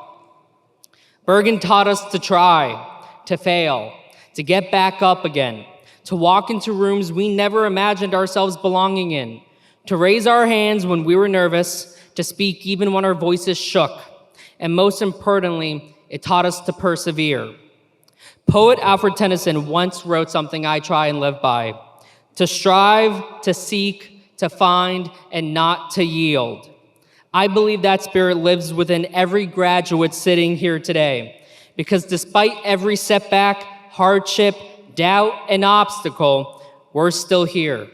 Bergen taught us to try, to fail, to get back up again, to walk into rooms we never imagined ourselves belonging in, to raise our hands when we were nervous, to speak even when our voices shook, and most importantly, it taught us to persevere. Poet Alfred Tennyson once wrote something I try and live by: to strive, to seek, to find, and not to yield. I believe that spirit lives within every graduate sitting here today, because despite every setback, hardship, doubt, and obstacle, we're still here.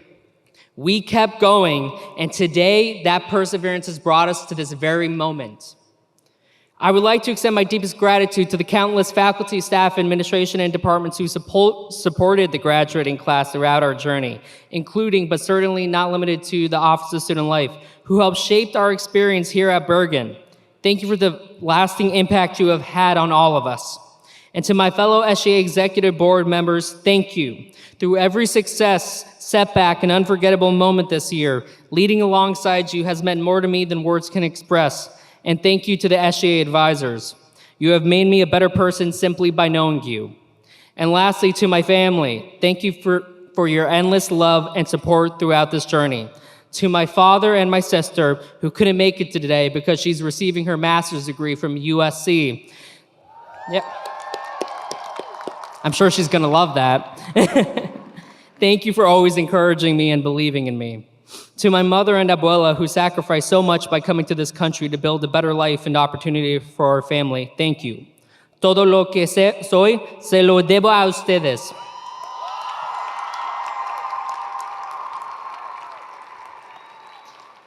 We kept going, and today that perseverance has brought us to this very moment. I would like to extend my deepest gratitude to the countless faculty, staff, administration, and departments who supported the graduating class throughout our journey, including, but certainly not limited to, the Office of Student Life, who helped shape our experience here at Bergen. Thank you for the lasting impact you have had on all of us. And to my fellow SGA Executive Board members, thank you. Through every success, setback, and unforgettable moment this year, leading alongside you has meant more to me than words can express. And thank you to the SGA advisors. You have made me a better person simply by knowing you. And lastly, to my family, thank you for your endless love and support throughout this journey. To my father and my sister, who couldn't make it today because she's receiving her master's degree from USC. Yep. I'm sure she's gonna love that. Thank you for always encouraging me and believing in me. To my mother and abuela, who sacrificed so much by coming to this country to build a better life and opportunity for our family, thank you. Todo lo que soy, se lo debo a ustedes.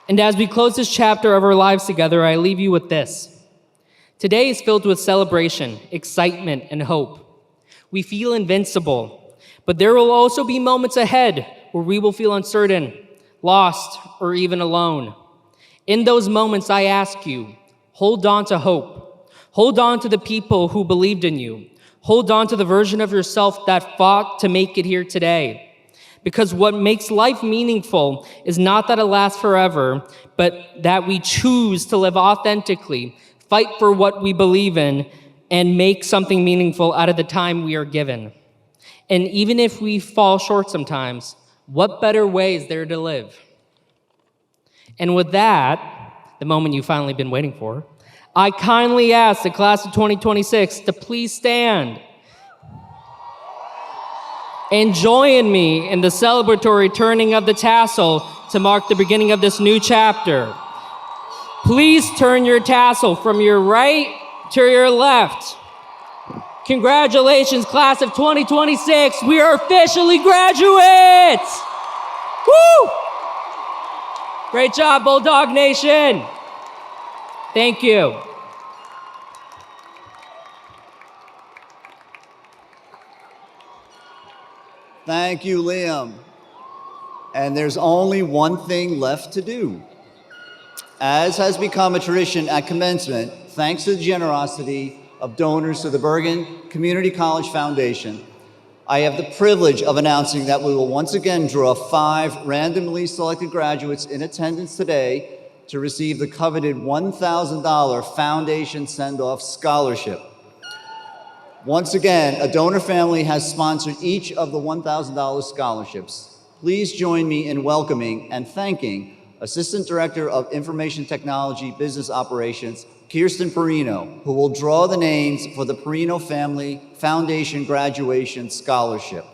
And as we close this chapter of our lives together, I leave you with this. Today is filled with celebration, excitement, and hope. We feel invincible, but there will also be moments ahead where we will feel uncertain, lost, or even alone. In those moments, I ask you, hold on to hope. Hold on to the people who believed in you. Hold on to the version of yourself that fought to make it here today. Because what makes life meaningful is not that it lasts forever, but that we choose to live authentically, fight for what we believe in, and make something meaningful out of the time we are given. And even if we fall short sometimes, what better way is there to live? And with that, the moment you've finally been waiting for, I kindly ask the class of 2026 to please stand and join me in the celebratory turning of the tassel to mark the beginning of this new chapter. Please turn your tassel from your right to your left. Congratulations, class of 2026. We are officially graduates. Woo! Great job, Bulldog Nation. Thank you. Thank you, Liam. And there's only one thing left to do. As has become a tradition at commencement, thanks to the generosity of donors to the Bergen Community College Foundation, I have the privilege of announcing that we will once again draw 5 randomly selected graduates in attendance today to receive the coveted $1,000 Foundation Send-Off Scholarship. Once again, a donor family has sponsored each of the $1,000 scholarships. Please join me in welcoming and thanking Assistant Director of Information Technology Business Operations, Kirsten Perino, who will draw the names for the Perino Family Foundation Graduation Scholarship.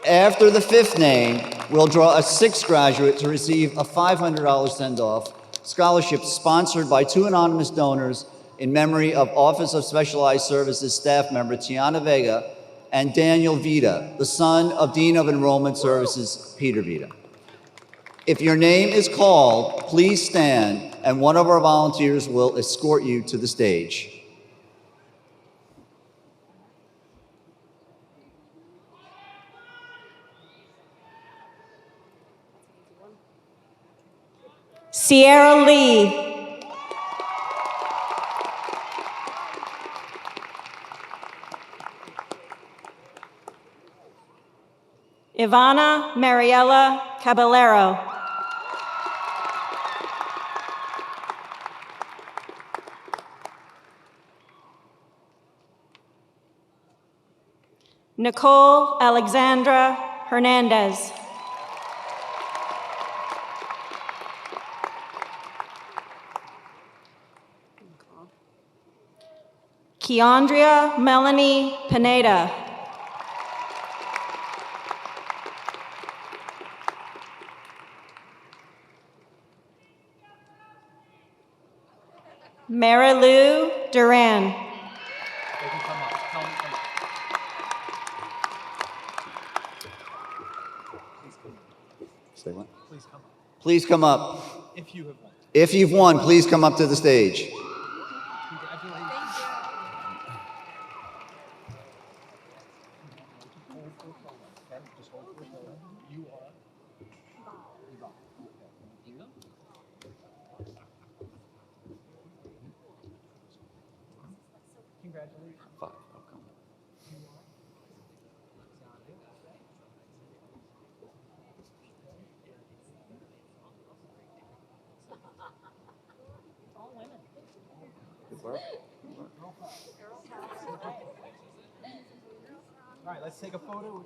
After the 5th name, we'll draw a 6th graduate to receive a $500 send-off scholarship sponsored by 2 anonymous donors in memory of Office of Specialized Services staff member Tiana Vega and Daniel Vita, the son of Dean of Enrollment Services, Peter Vita. If your name is called, please stand, and one of our volunteers will escort you to the stage. Sierra Lee. Ivana Mariela Caballero. Nicole Alexandra Hernandez. Keandria Melanie Pineda. Marilu Duran. Say what? Please come up. If you have won. If you've won, please come up to the stage. All right, let's take a photo.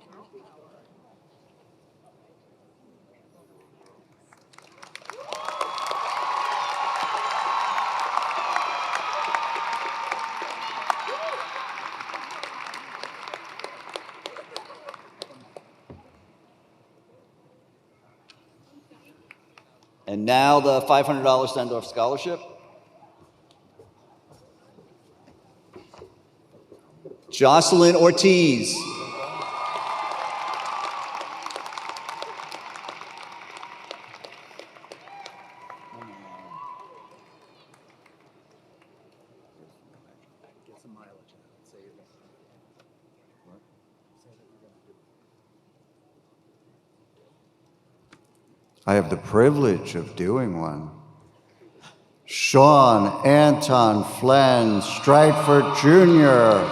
And now the $500 send-off scholarship. Jocelyn Ortiz. I have the privilege of doing one. Sean Anton Flynn Stratford Jr.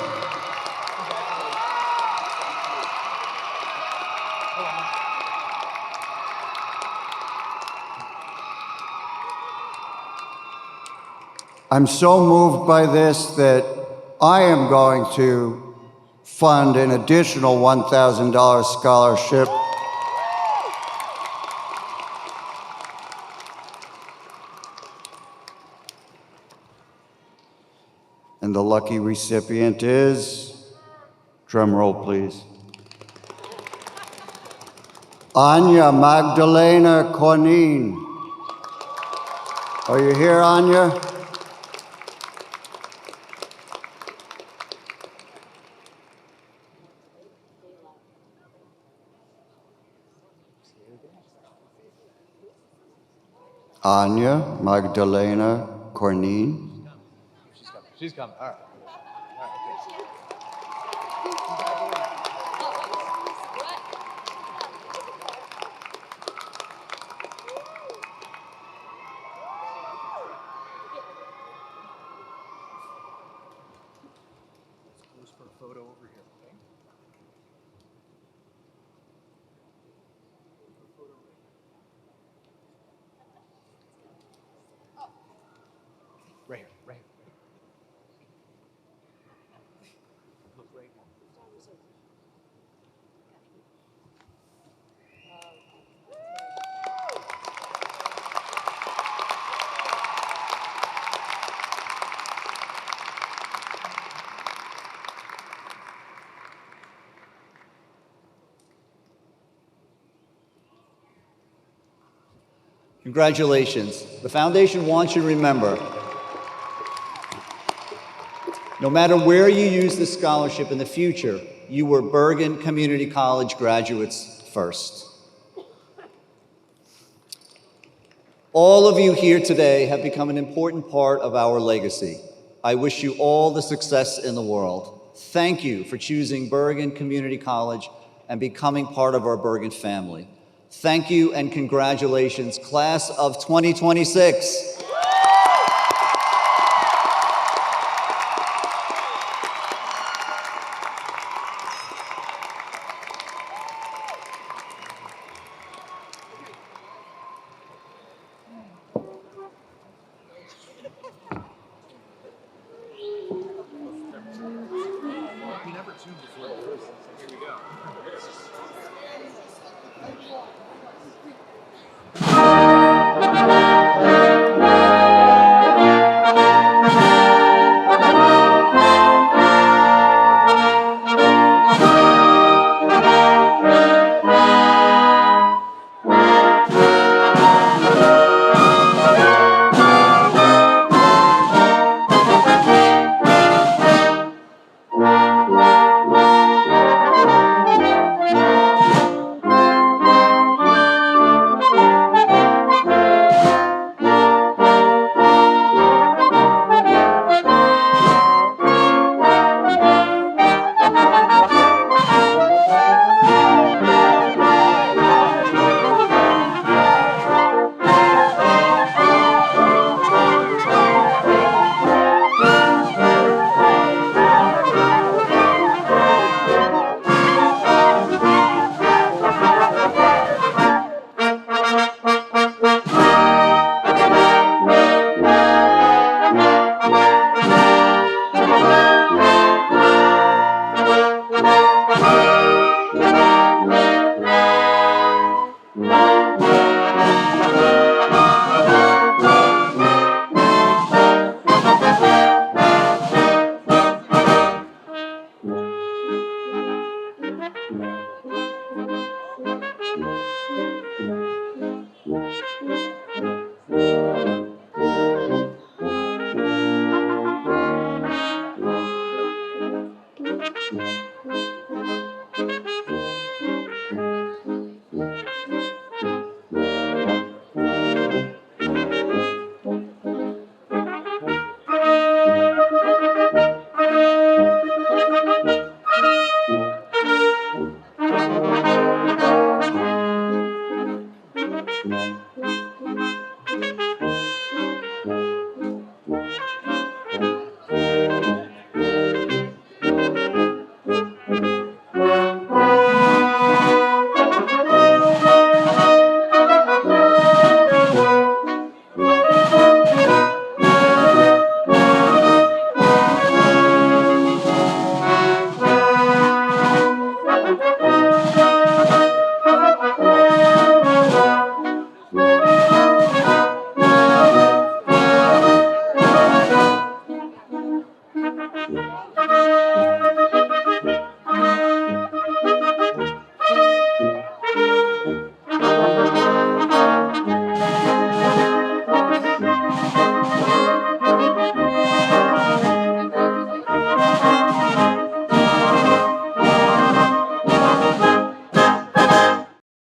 I'm so moved by this that I am going to fund an additional $1,000 scholarship and the lucky recipient is, drum roll please, Anya Magdalena Cornine. Are you here, Anya? Anya Magdalena Cornine. She's coming. All right. Pose for a photo over here, okay? Right here, right here. Look right here. Congratulations. The foundation wants you to remember, no matter where you use this scholarship in the future, you were Bergen Community College graduates first. All of you here today have become an important part of our legacy. I wish you all the success in the world. Thank you for choosing Bergen Community College and becoming part of our Bergen family. Thank you and congratulations, class of 2026.